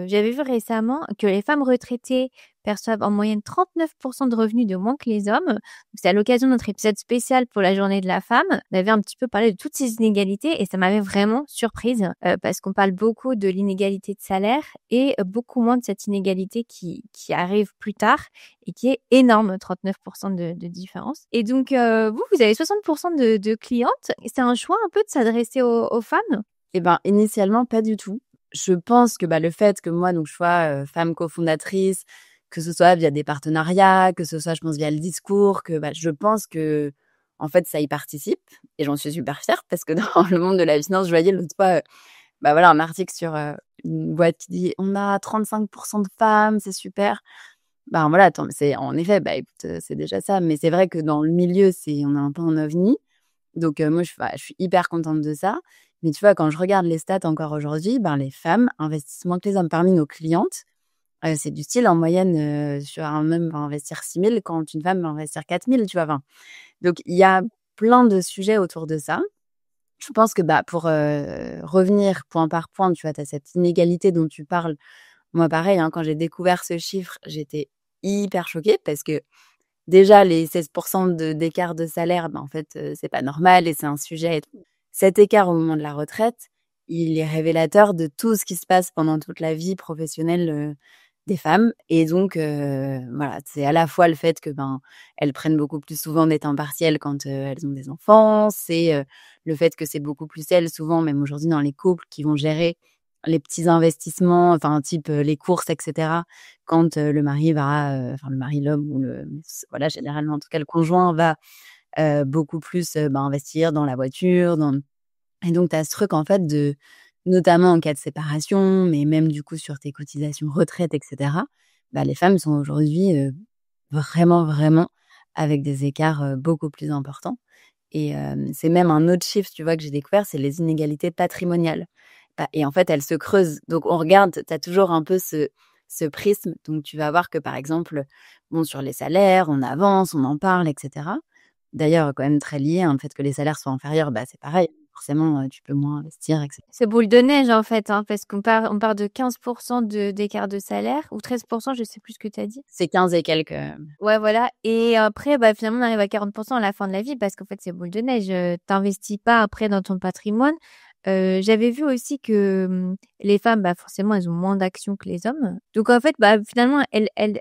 Speaker 1: j'avais vu récemment que les femmes retraitées perçoivent en moyenne 39 de revenus de moins que les hommes. Donc c'est à l'occasion de notre épisode spécial pour la journée de la femme. On avait un petit peu parlé de toutes ces inégalités et ça m'avait vraiment surprise, parce qu'on parle beaucoup de l'inégalité de salaire et beaucoup moins de cette inégalité qui arrive plus tard et qui est énorme, 39 de différence. Et donc, vous avez 60 de clientes. C'est un choix un peu de s'adresser aux femmes?
Speaker 2: Initialement, pas du tout. Je pense que, le fait que moi, donc, je sois, femme cofondatrice, que ce soit via des partenariats, que ce soit, je pense, via le discours, que, je pense que, en fait, ça y participe et j'en suis super fière parce que dans le monde de la finance, je voyais l'autre fois, voilà, un article sur, une boîte qui dit: «On a 35 de femmes, c'est super». Voilà, attends, mais c'est en effet, écoute, c'est déjà ça, mais c'est vrai que dans le milieu, on est un peu en ovni. Donc moi, je suis hyper contente de ça. Mais tu vois, quand je regarde les stats encore aujourd'hui, les femmes investissent moins que les hommes. Parmi nos clientes, c'est du style en moyenne, sur un homme va investir 6 000 quand une femme va investir 4 000, tu vois? Donc il y a plein de sujets autour de ça. Je pense que, pour, revenir point par point, tu vois, tu as cette inégalité dont tu parles. Moi, pareil, hein, quand j'ai découvert ce chiffre, j'étais hyper choquée parce que déjà les 16 d'écart de salaire, en fait, c'est pas normal et c'est un sujet et tout. Cet écart au moment de la retraite, il est révélateur de tout ce qui se passe pendant toute la vie professionnelle, des femmes et donc voilà, c'est à la fois le fait que, elles prennent beaucoup plus souvent des temps partiels quand, elles ont des enfants. C'est, le fait que c'est beaucoup plus elles, souvent, même aujourd'hui dans les couples, qui vont gérer les petits investissements, type, les courses et cetera, quand, le mari va, le mari, l'homme ou voilà, généralement, en tout cas, le conjoint va, beaucoup plus, investir dans la voiture, et donc tu as ce truc, en fait, de notamment en cas de séparation, mais même, du coup, sur tes cotisations retraite et cetera, les femmes sont aujourd'hui, vraiment, vraiment avec des écarts, beaucoup plus importants et c'est même un autre chiffre, tu vois, que j'ai découvert, c'est les inégalités patrimoniales et en fait, elle se creuse. Donc on regarde, tu as toujours un peu ce prisme. Donc tu vas voir que, par exemple, bon, sur les salaires, on avance, on en parle, et cetera. D'ailleurs, quand même très lié, hein, le fait que les salaires soient inférieurs, c'est pareil. Forcément, tu peux moins investir, et cetera.
Speaker 1: C'est boule de neige, en fait, hein, parce qu'on part de 15% d'écart de salaire, ou 13%, je sais plus ce que tu as dit.
Speaker 2: C'est 15 et quelques.
Speaker 1: Ouais, voilà. Et après, finalement, on arrive à 40% à la fin de la vie parce qu'en fait, c'est boule de neige. T'investis pas après dans ton patrimoine. J'avais vu aussi que les femmes, forcément, elles ont moins d'actions que les hommes. Donc, en fait, finalement, elles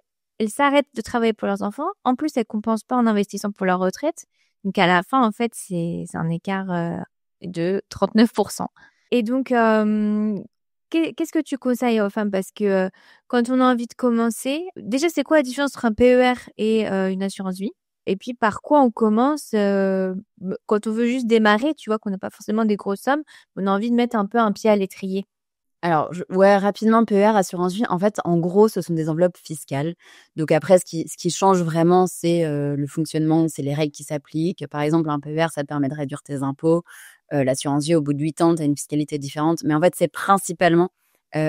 Speaker 1: s'arrêtent de travailler pour leurs enfants. En plus, elles compensent pas en investissant pour leur retraite. Donc, à la fin, en fait, c'est un écart de 39%. Et donc, qu'est-ce que tu conseilles aux femmes? Parce que quand on a envie de commencer, déjà, c'est quoi la différence entre un PER et une assurance vie? Et puis, par quoi on commence quand on veut juste démarrer, tu vois, qu'on n'a pas forcément des grosses sommes, on a envie de mettre un peu un pied à l'étrier.
Speaker 2: Alors, ouais, rapidement, PER, assurance vie, en fait, en gros, ce sont des enveloppes fiscales. Donc après, ce qui change vraiment, c'est le fonctionnement, c'est les règles qui s'appliquent. Par exemple, un PER, ça te permet de réduire tes impôts. L'assurance vie, au bout de 8 ans, tu as une fiscalité différente. Mais en fait, c'est principalement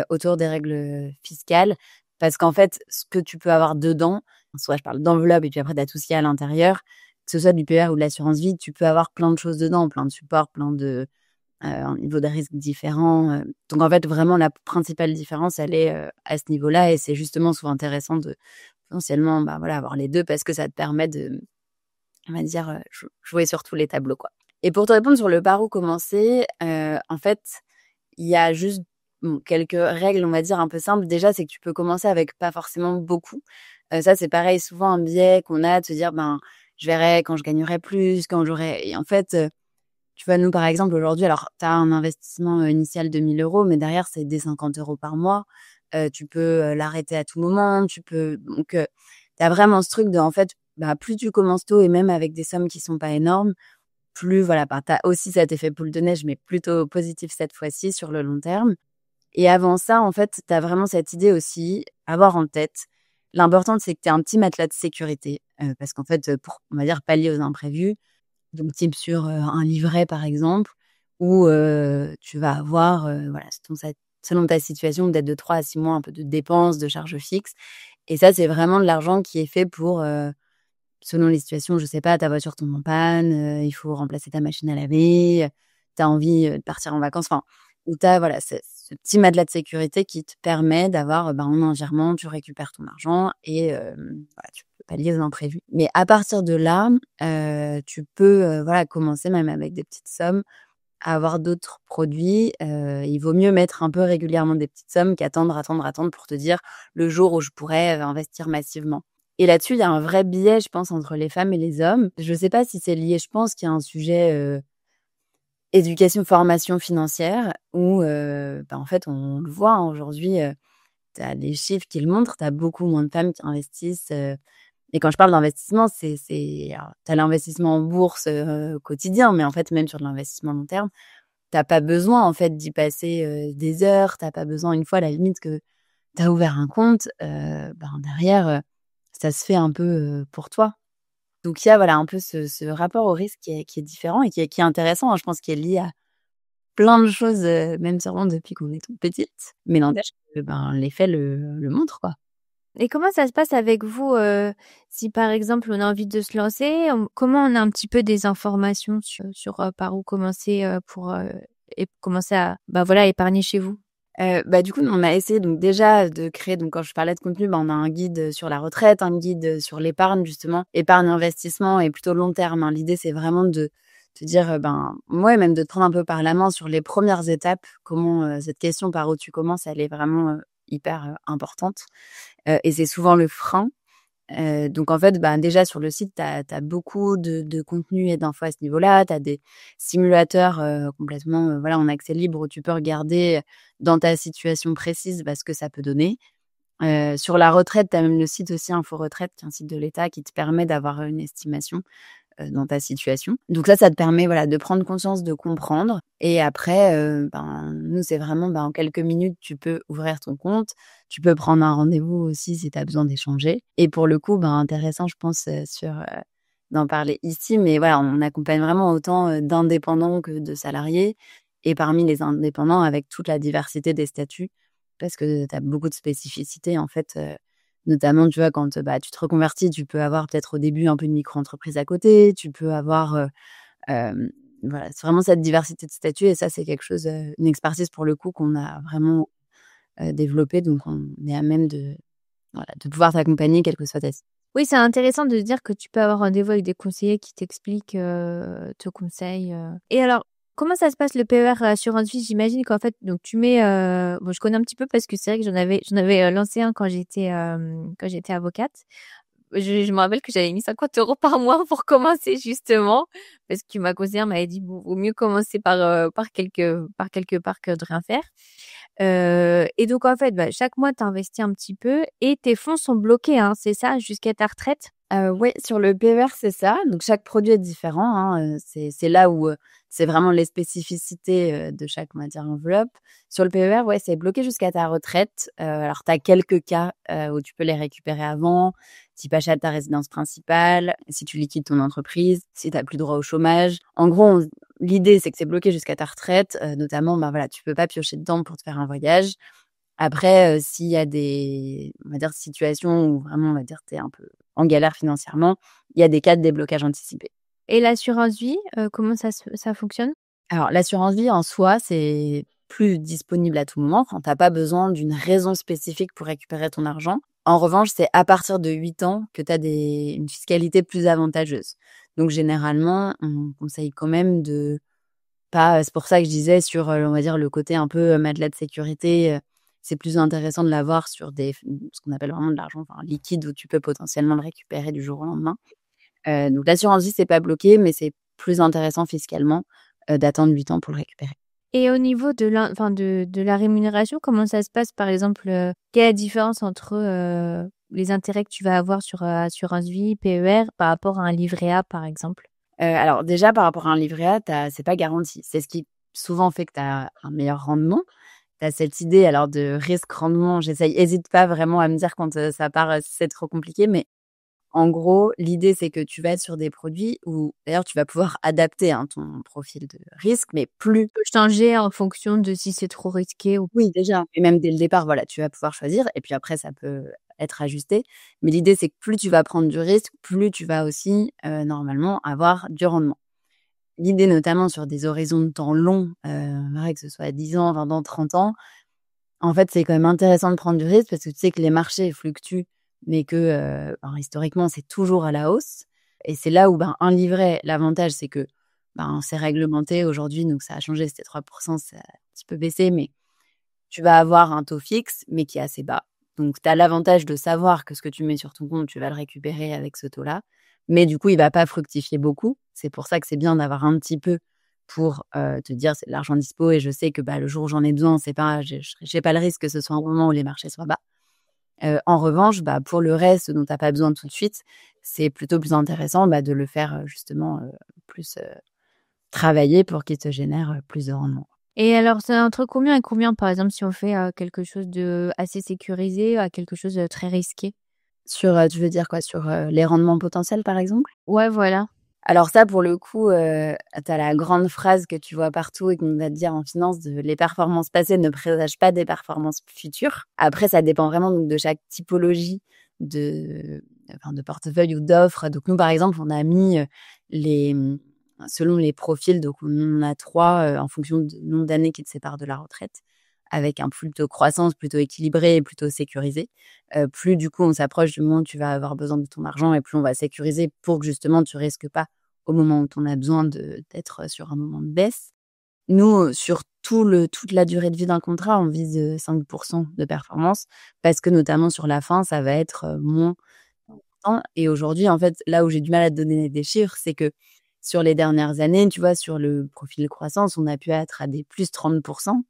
Speaker 2: autour des règles fiscales. Parce qu'en fait, ce que tu peux avoir dedans, soit je parle d'enveloppe et puis après, tu as tout ce qu'il y a à l'intérieur, que ce soit du PER ou de l'assurance vie, tu peux avoir plein de choses dedans, plein de supports, plein de un niveau de risque différent. Donc en fait, vraiment, la principale différence, elle est à ce niveau-là. Et c'est justement souvent intéressant de potentiellement avoir les deux parce que ça te permet de, on va dire, jouer sur tous les tableaux, quoi. Et pour te répondre sur le par où commencer, en fait, il y a juste quelques règles, on va dire, un peu simples. Déjà, c'est que tu peux commencer avec pas forcément beaucoup. Ça, c'est pareil, souvent un biais qu'on a de se dire, je verrai quand je gagnerai plus, quand j'aurai... Et en fait... tu vois, nous, par exemple, aujourd'hui, alors, tu as un investissement initial de 1 000 €, mais derrière, c'est des 50 € par mois. Tu peux l'arrêter à tout moment. Donc, tu as vraiment ce truc de, en fait, plus tu commences tôt et même avec des sommes qui sont pas énormes, plus, voilà, tu as aussi cet effet boule de neige, mais plutôt positif cette fois-ci sur le long terme. Et avant ça, en fait, tu as vraiment cette idée aussi, avoir en tête. L'important, c'est que tu aies un petit matelas de sécurité, parce qu'en fait, pour, on va dire, pallier aux imprévus, donc type sur, un livret par exemple où, tu vas avoir, voilà, selon ta situation, peut-être de 3 à 6 mois un peu de dépenses, de charges fixes. Et ça, c'est vraiment de l'argent qui est fait pour, selon les situations, je sais pas, ta voiture tombe en panne, il faut remplacer ta machine à laver, tu as envie, de partir en vacances, enfin, où tu as, voilà, ce petit matelas de sécurité qui te permet d'avoir, en un virement, tu récupères ton argent et voilà, tu peux pallier aux imprévus. Mais à partir de là, tu peux, voilà, commencer même avec des petites sommes à avoir d'autres produits. Il vaut mieux mettre un peu régulièrement des petites sommes qu'attendre pour te dire: «Le jour où je pourrais, investir massivement». Et là-dessus, il y a un vrai biais, je pense, entre les femmes et les hommes. Je sais pas si c'est lié, je pense qu'il y a un sujet, éducation, formation financière où, en fait, on le voit, hein, aujourd'hui, tu as les chiffres qui le montrent, tu as beaucoup moins de femmes qui investissent, et quand je parle d'investissement, alors, tu as l'investissement en bourse, quotidien, mais en fait, même sur de l'investissement long terme, tu as pas besoin, en fait, d'y passer, des heures. Tu as pas besoin, une fois, à la limite, que tu as ouvert un compte, derrière, ça se fait un peu, pour toi. Donc il y a, voilà, un peu ce rapport au risque qui est différent et qui est intéressant, hein, je pense, qui est lié à plein de choses, même sûrement depuis qu'on est toute petite. Mais n'empêche que, les faits le montrent, quoi.
Speaker 1: Et comment ça se passe avec vous, si par exemple on a envie de se lancer, comment on a un petit peu des informations sur par où commencer, pour et commencer à voilà, épargner chez vous?
Speaker 2: Du coup, nous, on a essayé donc déjà de créer, donc quand je parlais de contenu, on a un guide sur la retraite, un guide sur l'épargne justement, épargne, investissement et plutôt long terme, hein. L'idée, c'est vraiment de te dire, ouais, même de te prendre un peu par la main sur les premières étapes. Comment, cette question par où tu commences, elle est vraiment, hyper, importante, et c'est souvent le frein. Donc en fait, déjà sur le site, tu as beaucoup de contenu et d'infos à ce niveau-là. Tu as des simulateurs, complètement, voilà, en accès libre où tu peux regarder dans ta situation précise, ce que ça peut donner. Sur la retraite, tu as même le site aussi Info Retraite, qui est un site de l'État qui te permet d'avoir une estimation dans ta situation. Donc ça te permet, voilà, de prendre conscience, de comprendre. Et après, nous, c'est vraiment, en quelques minutes, tu peux ouvrir ton compte. Tu peux prendre un rendez-vous aussi si tu as besoin d'échanger. Et pour le coup, intéressant, je pense, d'en parler ici. Mais voilà, on accompagne vraiment autant d'indépendants que de salariés. et parmi les indépendants avec toute la diversité des statuts parce que tu as beaucoup de spécificités en fait, notamment tu vois quand, tu te reconvertis, tu peux avoir peut-être au début un peu une micro-entreprise à côté, tu peux avoir, voilà, c'est vraiment cette diversité de statuts et ça c'est quelque chose, une expertise pour le coup qu'on a vraiment, développée donc on est à même de voilà, de pouvoir t'accompagner quelle que soit ta situation.
Speaker 1: Oui, c'est intéressant de dire que tu peux avoir rendez-vous avec des conseillers qui t'expliquent, te conseillent. Et alors, comment ça se passe le PER assurance vie? J'imagine qu'en fait, donc tu mets, bon, je connais un petit peu parce que c'est vrai que j'en avais lancé un quand j'étais avocate. Je me rappelle que j'avais mis 50 € par mois pour commencer justement, parce que ma conseillère m'avait dit, bon, vaut mieux commencer par quelque part que de rien faire. Et donc en fait, chaque mois, tu investis un petit peu et tes fonds sont bloqués, hein, c'est ça, jusqu'à ta retraite?
Speaker 2: Ouais, sur le PER, c'est ça. Donc chaque produit est différent, hein, c'est là où, c'est vraiment les spécificités, de chaque, on va dire, enveloppe. Sur le PER, ouais, c'est bloqué jusqu'à ta retraite. Alors tu as quelques cas, où tu peux les récupérer avant, si tu achètes ta résidence principale, si tu liquides ton entreprise, si tu as plus droit au chômage. En gros, l'idée, c'est que c'est bloqué jusqu'à ta retraite, notamment, voilà, tu peux pas piocher dedans pour te faire un voyage. Après, s'il y a des, on va dire, situations où vraiment, on va dire, tu es un peu en galère financièrement, il y a des cas de déblocage anticipé.
Speaker 1: Et l'assurance vie, comment ça fonctionne?
Speaker 2: Alors l'assurance vie en soi, c'est plus disponible à tout moment quand tu as pas besoin d'une raison spécifique pour récupérer ton argent. En revanche, c'est à partir de 8 ans que tu as une fiscalité plus avantageuse. Donc généralement, on conseille quand même de pas, c'est pour ça que je disais sur, on va dire le côté un peu, matelas de sécurité, c'est plus intéressant de l'avoir sur ce qu'on appelle vraiment de l'argent, enfin, liquide où tu peux potentiellement le récupérer du jour au lendemain. Donc l'assurance vie, c'est pas bloqué, mais c'est plus intéressant fiscalement, d'attendre 8 ans pour le récupérer.
Speaker 1: Et au niveau de la rémunération, comment ça se passe? Par exemple, quelle est la différence entre, les intérêts que tu vas avoir sur, assurance vie, PER, par rapport à un livret A, par exemple?
Speaker 2: Alors déjà par rapport à un livret A, c'est pas garanti. C'est ce qui souvent fait que tu as un meilleur rendement. Tu as cette idée alors de risque-rendement, hésite pas vraiment à me dire quand, ça part, si c'est trop compliqué, mais en gros, l'idée, c'est que tu vas être sur des produits où d'ailleurs tu vas pouvoir adapter, hein, ton profil de risque, mais plus
Speaker 1: Tu peux changer en fonction de si c'est trop risqué ou
Speaker 2: oui, déjà et même dès le départ, voilà, tu vas pouvoir choisir et puis après ça peut être ajusté. Mais l'idée, c'est que plus tu vas prendre du risque, plus tu vas aussi, normalement avoir du rendement. L'idée notamment sur des horizons de temps longs, voilà, que ce soit 10 ans, 20 ans, 30 ans, en fait, c'est quand même intéressant de prendre du risque parce que tu sais que les marchés fluctuent, mais que, historiquement, c'est toujours à la hausse et c'est là où, un livret, l'avantage, c'est que, c'est réglementé aujourd'hui, donc ça a changé, c'était 3 ça a un petit peu baissé, mais tu vas avoir un taux fixe, mais qui est assez bas. Donc tu as l'avantage de savoir que ce que tu mets sur ton compte, tu vas le récupérer avec ce taux-là, mais du coup, il va pas fructifier beaucoup. C'est pour ça que c'est bien d'avoir un petit peu pour, te dire: «C'est de l'argent dispo et je sais que, le jour où j'en ai besoin, c'est pas j'ai pas le risque que ce soit un moment où les marchés soient bas». En revanche, pour le reste dont tu as pas besoin tout de suite, c'est plutôt plus intéressant, de le faire, justement, plus, travailler pour qu'il te génère, plus de rendement.
Speaker 1: et alors c'est entre combien et combien, par exemple, si on fait, quelque chose de assez sécurisé à quelque chose de très risqué?
Speaker 2: Sur, tu veux dire quoi? Sur, les rendements potentiels, par exemple?
Speaker 1: Ouais, voilà.
Speaker 2: Alors ça, pour le coup, tu as la grande phrase que tu vois partout et qu'on va te dire en finance de: «Les performances passées ne présagent pas des performances futures». Après, ça dépend vraiment donc de chaque typologie de de portefeuille ou d'offres. Donc nous, par exemple, on a mis, les, selon les profils, donc on en a 3, en fonction du nombre d'années qui te séparent de la retraite, avec un plutôt croissance, plutôt équilibré et plutôt sécurisé. Plus du coup on s'approche du moment où tu vas avoir besoin de ton argent et plus on va sécuriser pour que justement tu risques pas au moment où tu en as besoin d'être sur un moment de baisse. Nous, sur toute la durée de vie d'un contrat, on vise, 5 de performance parce que notamment sur la fin, ça va être, moins important et aujourd'hui, en fait, là où j'ai du mal à te donner des chiffres, c'est que sur les dernières années, tu vois, sur le profil croissance, on a pu être à des plus 30.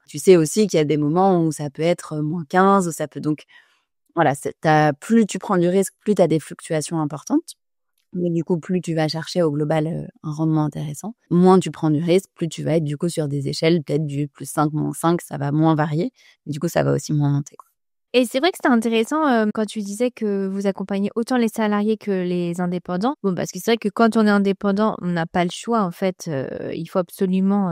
Speaker 2: Tu sais aussi qu'il y a des moments où ça peut être, moins 15, où ça peut donc voilà, plus tu prends du risque, plus tu as des fluctuations importantes. Mais du coup, plus tu vas chercher au global, un rendement intéressant. Moins tu prends du risque, plus tu vas être du coup sur des échelles peut-être du +5, -5, ça va moins varier. Du coup, ça va aussi moins monter, quoi.
Speaker 1: Et c'est vrai que c'était intéressant, quand tu disais que vous accompagnez autant les salariés que les indépendants. Bon, parce que c'est vrai que quand on est indépendant, on n'a pas le choix en fait, il faut absolument,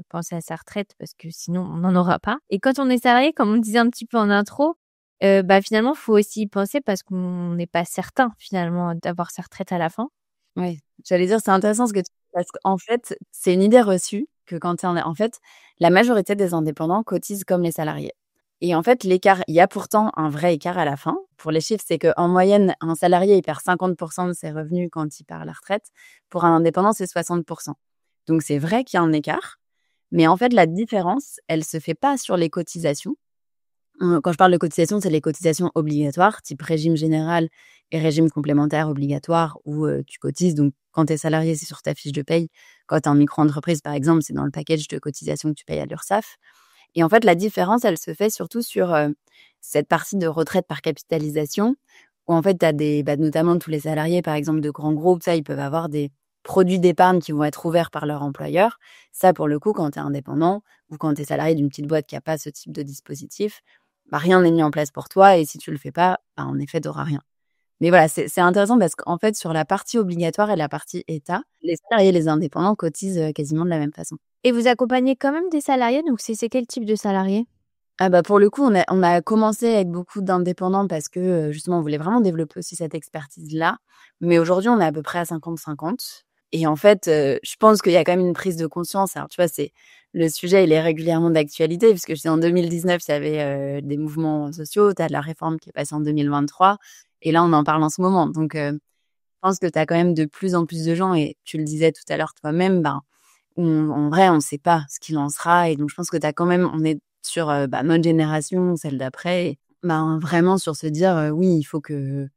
Speaker 1: penser à sa retraite parce que sinon on n'en aura pas. Et quand on est salarié, comme on le disait un petit peu en intro, finalement, faut aussi y penser parce qu'on n'est pas certain finalement d'avoir sa retraite à la fin.
Speaker 2: Ouais, j'allais dire, c'est intéressant ce que tu dis parce qu'en fait, c'est une idée reçue que quand tu es en fait, la majorité des indépendants cotisent comme les salariés et en fait, l'écart il y a pourtant un vrai écart à la fin. Pour les chiffres, c'est qu'en moyenne, un salarié, il perd 50 de ses revenus quand il part à la retraite. Pour un indépendant, c'est 60. Donc c'est vrai qu'il y a un écart, mais en fait, la différence, elle se fait pas sur les cotisations. Quand je parle de cotisations, c'est les cotisations obligatoires, type régime général et régime complémentaire obligatoire où, tu cotises. Donc quand tu es salarié, c'est sur ta fiche de paye. Quand tu es en micro-entreprise, par exemple, c'est dans le package de cotisations que tu payes à l'URSSAF. Et en fait, la différence, elle se fait surtout sur, cette partie de retraite par capitalisation où en fait, tu as notamment tous les salariés, par exemple, de grands groupes, ça, ils peuvent avoir des produits d'épargne qui vont être ouverts par leur employeur. Ça, pour le coup, quand tu es indépendant ou quand tu es salarié d'une petite boîte qui a pas ce type de dispositif, rien n'est mis en place pour toi et si tu le fais pas, en effet, tu auras rien. Mais voilà, c'est intéressant parce qu'en fait, sur la partie obligatoire et la partie État, les salariés et les indépendants cotisent, quasiment de la même façon.
Speaker 1: Et vous accompagnez quand même des salariés, donc c'est quel type de salariés?
Speaker 2: Ah pour le coup, on a commencé avec beaucoup d'indépendants parce que, justement, on voulait vraiment développer aussi cette expertise-là. Mais aujourd'hui, on est à peu près à 50-50 et en fait, je pense qu'il y a quand même une prise de conscience. Alors, tu vois, c'est le sujet, il est régulièrement d'actualité puisque je sais en 2019, il y avait, des mouvements sociaux. Tu as de la réforme qui est passée en 2023 et là, on en parle en ce moment. Donc, je pense que tu as quand même de plus en plus de gens et tu le disais tout à l'heure toi-même, en vrai, on ne sait pas ce qu'il en sera et donc je pense que tu as quand même on est sur, notre génération, celle d'après et vraiment sur se dire, oui, il faut qu'on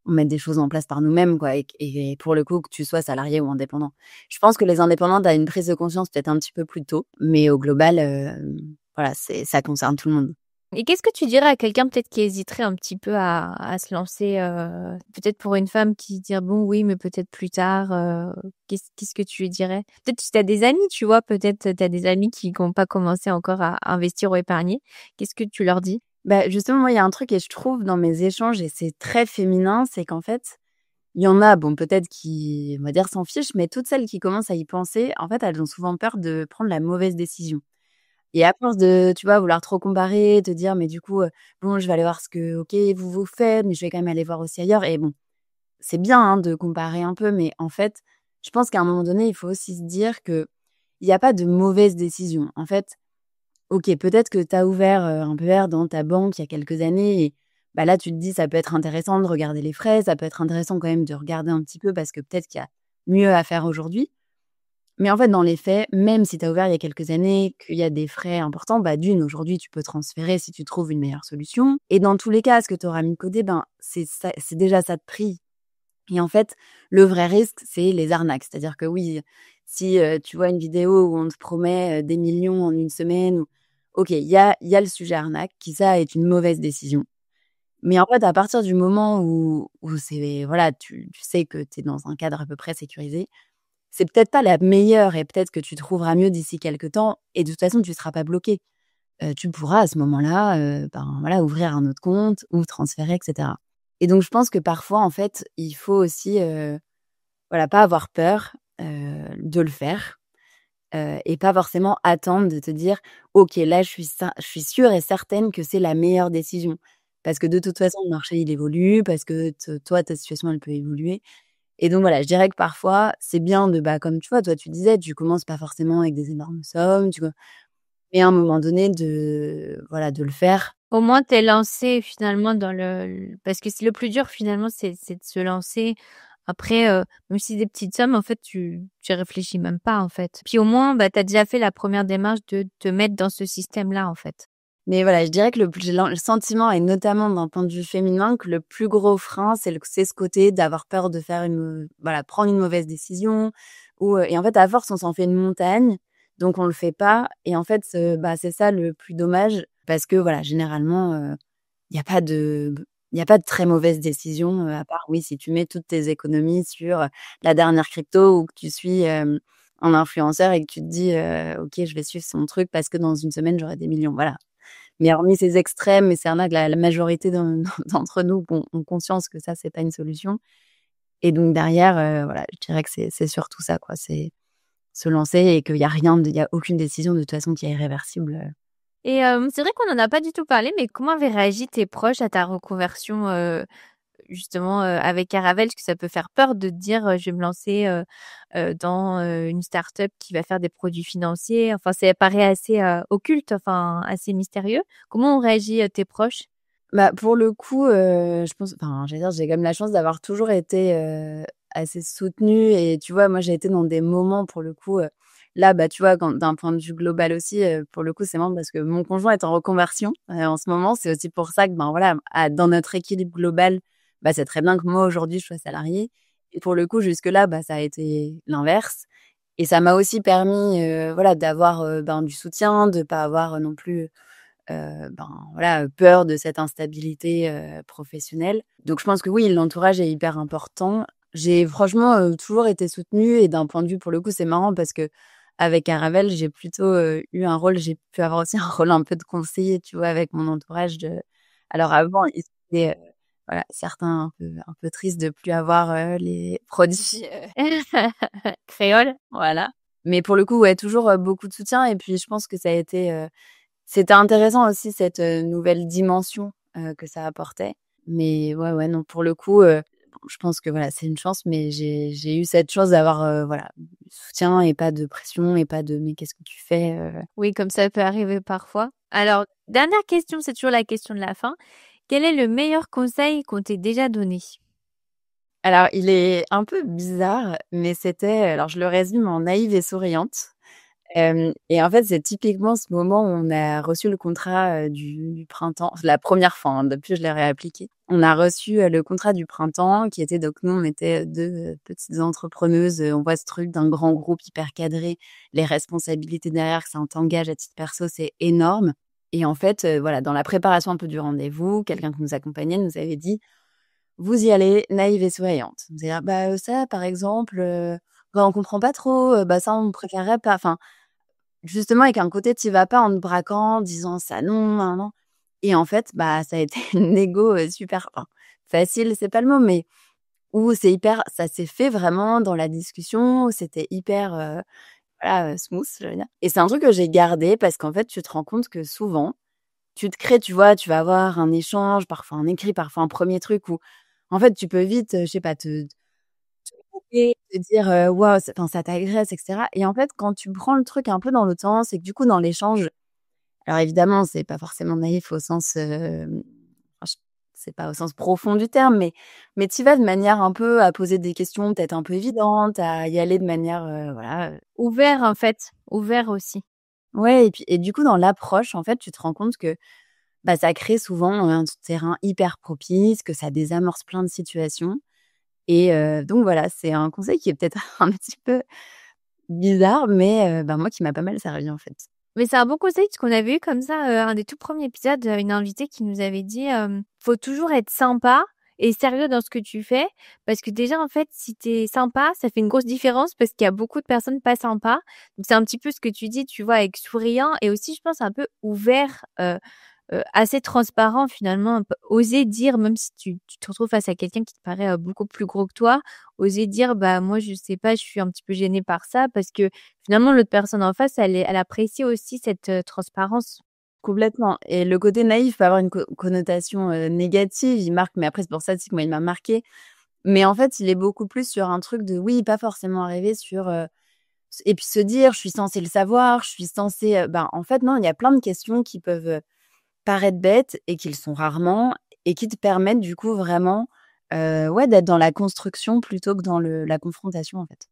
Speaker 2: mette des choses en place par nous-mêmes, quoi et pour le coup, que tu sois salarié ou indépendant. Je pense que les indépendants, tu as une prise de conscience peut-être un petit peu plus tôt, mais au global, voilà, ça concerne tout le monde.
Speaker 1: Et qu'est-ce que tu dirais à quelqu'un peut-être qui hésiterait un petit peu à se lancer, peut-être pour une femme qui dit: «Bon oui, mais peut-être plus tard», qu'est-ce que tu lui dirais? Peut-être si tu as des amis, tu vois? Peut-être, tu as des amis qui ont pas commencé encore à investir ou épargner. Qu'est-ce que tu leur dis?
Speaker 2: Justement, moi, il y a un truc et je trouve dans mes échanges et c'est très féminin, c'est qu'en fait, il y en a, bon, peut-être qui, on va dire, s'en fichent, mais toutes celles qui commencent à y penser, en fait, elles ont souvent peur de prendre la mauvaise décision. Et à force de, tu vois, vouloir trop comparer, te dire: «Mais du coup, bon, je vais aller voir ce que, OK, vous faites, mais je vais quand même aller voir aussi ailleurs» et bon, c'est bien, hein, de comparer un peu, mais en fait, je pense qu'à un moment donné, il faut aussi se dire qu'il y a pas de mauvaise décision. En fait, OK, peut-être que tu as ouvert, un PER dans ta banque il y a quelques années et là, tu te dis: «Ça peut être intéressant de regarder les frais, ça peut être intéressant quand même de regarder un petit peu parce que peut-être qu'il y a mieux à faire aujourd'hui». Mais en fait, dans les faits, même si tu as ouvert il y a quelques années, qu'il y a des frais importants, d'une, aujourd'hui, tu peux transférer si tu trouves une meilleure solution et dans tous les cas, ce que tu auras mis de côté, c'est ça c'est déjà ça de pris et en fait, le vrai risque, c'est les arnaques. C'est-à-dire que oui, si, tu vois une vidéo où on te promet, des millions en une semaine ou OK, il y a le sujet arnaque qui, ça, est une mauvaise décision. Mais en fait, à partir du moment où c'est voilà, tu sais que tu es dans un cadre à peu près sécurisé, c'est peut-être pas la meilleure et peut-être que tu trouveras mieux d'ici quelque temps et de toute façon, tu seras pas bloqué. Tu pourras à ce moment-là, voilà, ouvrir un autre compte ou transférer et cetera. Et donc je pense que parfois, en fait, il faut aussi, voilà, pas avoir peur, de le faire, et pas forcément attendre de te dire: «OK, là, je suis sûre et certaine que c'est la meilleure décision». Parce que de toute façon, le marché, il évolue, parce que toi, ta situation, elle peut évoluer et donc voilà, je dirais que parfois, c'est bien de, comme tu vois, toi, tu disais, tu commences pas forcément avec des énormes sommes, mais à un moment donné de voilà, de le faire.
Speaker 1: Au moins, tu es lancé finalement dans le parce que c'est le plus dur finalement, c'est de se lancer. Après, même si des petites sommes, en fait, tu y réfléchis même pas, en fait. Puis au moins, tu as déjà fait la première démarche de te mettre dans ce système-là, en fait.
Speaker 2: Mais voilà, je dirais que j'ai le sentiment et notamment d'un point de vue féminin que le plus gros frein, c'est ce côté d'avoir peur de faire voilà, prendre une mauvaise décision ou, et en fait, à force, on s'en fait une montagne, donc on le fait pas et en fait, c'est ça le plus dommage parce que voilà, généralement, il y a pas de il y a pas de très mauvaise décision, à part, oui, si tu mets toutes tes économies sur, la dernière crypto ou que tu suis, un influenceur et que tu te dis: «OK, je vais suivre son truc parce que dans une semaine, j'aurai des millions». Voilà. Mais hormis ces extrêmes, et c'est un que la majorité d'entre nous ont conscience que ça, c'est pas une solution. Et donc derrière, voilà, je dirais que c'est surtout ça, quoi. C'est se lancer et qu'il y a aucune décision de toute façon qui est irréversible.
Speaker 1: Et c'est vrai qu'on en a pas du tout parlé, mais comment avaient réagi tes proches à ta reconversion, justement, avec Caravelle? Est-ce que ça peut faire peur de te dire, «Je vais me lancer, dans, une start-up qui va faire des produits financiers?» Enfin, ça paraît assez, occulte, enfin, assez mystérieux. Comment ont réagi, tes proches?
Speaker 2: Bah, pour le coup, je pense enfin, j'allais dire, j'ai quand même la chance d'avoir toujours été, assez soutenue et tu vois, moi, j'ai été dans des moments pour le coup, là, bah, tu vois, quand d'un point de vue global aussi, pour le coup, c'est marrant parce que mon conjoint est en reconversion, en ce moment. C'est aussi pour ça que, ben, voilà, dans notre équilibre global, bah, c'est très bien que moi, aujourd'hui, je sois salariée et pour le coup, jusque-là, bah, ça a été l'inverse et ça m'a aussi permis, voilà, d'avoir, ben, du soutien, de pas avoir non plus, ben, voilà, peur de cette instabilité, professionnelle. Donc je pense que oui, l'entourage est hyper important. J'ai franchement, toujours été soutenue et d'un point de vue pour le coup, c'est marrant parce qu'avec Caravelle, j'ai plutôt, eu un rôle j'ai pu avoir aussi un rôle un peu de conseiller, tu vois? Avec mon entourage de alors avant, ils étaient, voilà, certains un peu tristes de plus avoir, les produits,
Speaker 1: Créole?
Speaker 2: voilà. Mais pour le coup, ouais, toujours, beaucoup de soutien et puis je pense que ça a été, c'était intéressant aussi cette, nouvelle dimension, que ça apportait. Mais ouais, ouais, non, pour le coup, je pense que voilà, c'est une chance, mais j'ai eu cette chance d'avoir, voilà, du soutien et pas de pression et pas de: «Mais qu'est-ce que tu fais?»
Speaker 1: Oui, comme ça peut arriver parfois. Alors, dernière question, c'est toujours la question de la fin. Quel est le meilleur conseil qu'on t'ait déjà donné?
Speaker 2: Alors il est un peu bizarre, mais c'était alors je le résume en naïve et souriante. Et en fait, c'est typiquement ce moment où on a reçu le contrat, du printemps. La première fois, hein, depuis je l'ai réappliqué. On a reçu, le contrat du printemps qui était donc nous, on était 2, petites entrepreneuses, on voit ce truc d'un grand groupe hyper cadré, les responsabilités derrière que ça t'engage à titre perso, c'est énorme et en fait, voilà, dans la préparation un peu du rendez-vous, quelqu'un qui nous accompagnait nous avait dit: «Vous y allez naïve et souriante». On faisait: «Ah bah, ça par exemple, bah, on comprend pas trop, bah, ça on préférerait pas». Enfin, justement, avec un côté tu y vas pas en te braquant, en disant: «Ça non, nin nin» et en fait, bah, ça a été une négo, super enfin, facile, c'est pas le mot, mais où c'est hyper ça s'est fait vraiment dans la discussion, où c'était hyper, voilà, smooth, j'allais dire et c'est un truc que j'ai gardé parce qu'en fait, tu te rends compte que souvent, tu te crées, tu vois, tu vas avoir un échange, parfois un écrit, parfois un premier truc où, en fait, tu peux vite, je sais pas, te dire, «Waouh, ça enfin, ça t'agresse» et cetera et en fait, quand tu prends le truc un peu dans l'autre sens et que du coup, dans l'échange alors évidemment, c'est pas forcément naïf au sens, enfin, j c'est pas au sens profond du terme, mais tu y vas de manière un peu à poser des questions peut-être un peu évidentes, à y aller de manière, voilà,
Speaker 1: Ouvert, en fait, ouvert aussi.
Speaker 2: ouais et puis et du coup, dans l'approche, en fait, tu te rends compte que, bah, ça crée souvent un terrain hyper propice, que ça désamorce plein de situations et donc voilà, c'est un conseil qui est peut-être un petit peu bizarre, mais bah, moi qui m'a pas mal servi, en fait.
Speaker 1: Mais c'est un bon conseil parce qu'on avait eu comme ça, un des tout premiers épisodes, une invitée qui nous avait dit, «Faut toujours être sympa et sérieux dans ce que tu fais». Parce que déjà, en fait, si tu es sympa, ça fait une grosse différence parce qu'il y a beaucoup de personnes pas sympas. Donc c'est un petit peu ce que tu dis, tu vois, avec souriant et aussi, je pense, un peu ouvert, assez transparent finalement, un peu oser dire même si tu te retrouves face à quelqu'un qui te paraît, beaucoup plus gros que toi, oser dire: «Bah, moi je sais pas, je suis un petit peu gênée par ça» parce que finalement l'autre personne en face elle apprécie aussi cette, transparence.
Speaker 2: Complètement et le côté naïf peut avoir une connotation, négative, il marque mais après c'est pour ça aussi que moi il m'a marqué. Mais en fait, il est beaucoup plus sur un truc de oui, pas forcément arriver sur, et puis se dire: «Je suis censé le savoir, je suis censé», ben, en fait non, il y a plein de questions qui peuvent, paraître bêtes et qui le sont rarement et qui te permettent du coup vraiment, ouais, d'être dans la construction plutôt que dans la confrontation, en fait.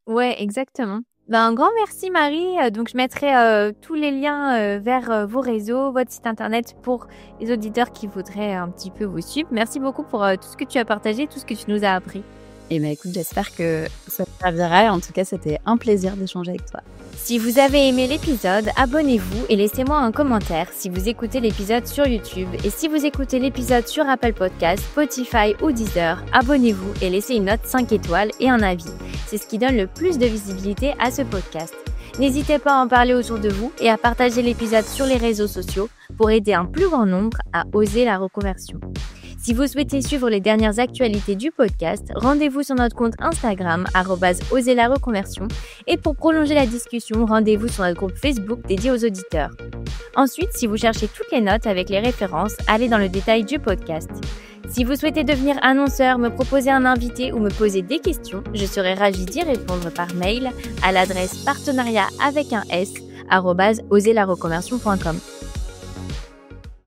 Speaker 1: Ouais, exactement. Ben, un grand merci Marie, donc je mettrai, tous les liens, vers, vos réseaux, votre site internet pour les auditeurs qui voudraient un petit peu vous suivre. Merci beaucoup pour, tout ce que tu as partagé, tout ce que tu nous as appris.
Speaker 2: Et ben, écoute, j'espère que ça te servira. En tout cas, c'était un plaisir d'échanger avec toi.
Speaker 1: Si vous avez aimé l'épisode, abonnez-vous et laissez-moi un commentaire si vous écoutez l'épisode sur YouTube. Et si vous écoutez l'épisode sur Apple Podcasts, Spotify ou Deezer, abonnez-vous et laissez une note 5 étoiles et un avis. C'est ce qui donne le plus de visibilité à ce podcast. N'hésitez pas à en parler autour de vous et à partager l'épisode sur les réseaux sociaux pour aider un plus grand nombre à oser la reconversion. Si vous souhaitez suivre les dernières actualités du podcast, rendez-vous sur notre compte Instagram @oserlareconversion et pour prolonger la discussion, rendez-vous sur notre groupe Facebook dédié aux auditeurs. Ensuite, si vous cherchez toutes les notes avec les références, allez dans le détail du podcast. Si vous souhaitez devenir annonceur, me proposer un invité ou me poser des questions, je serai ravie d'y répondre par mail à l'adresse partenariat@oserlareconversion.com.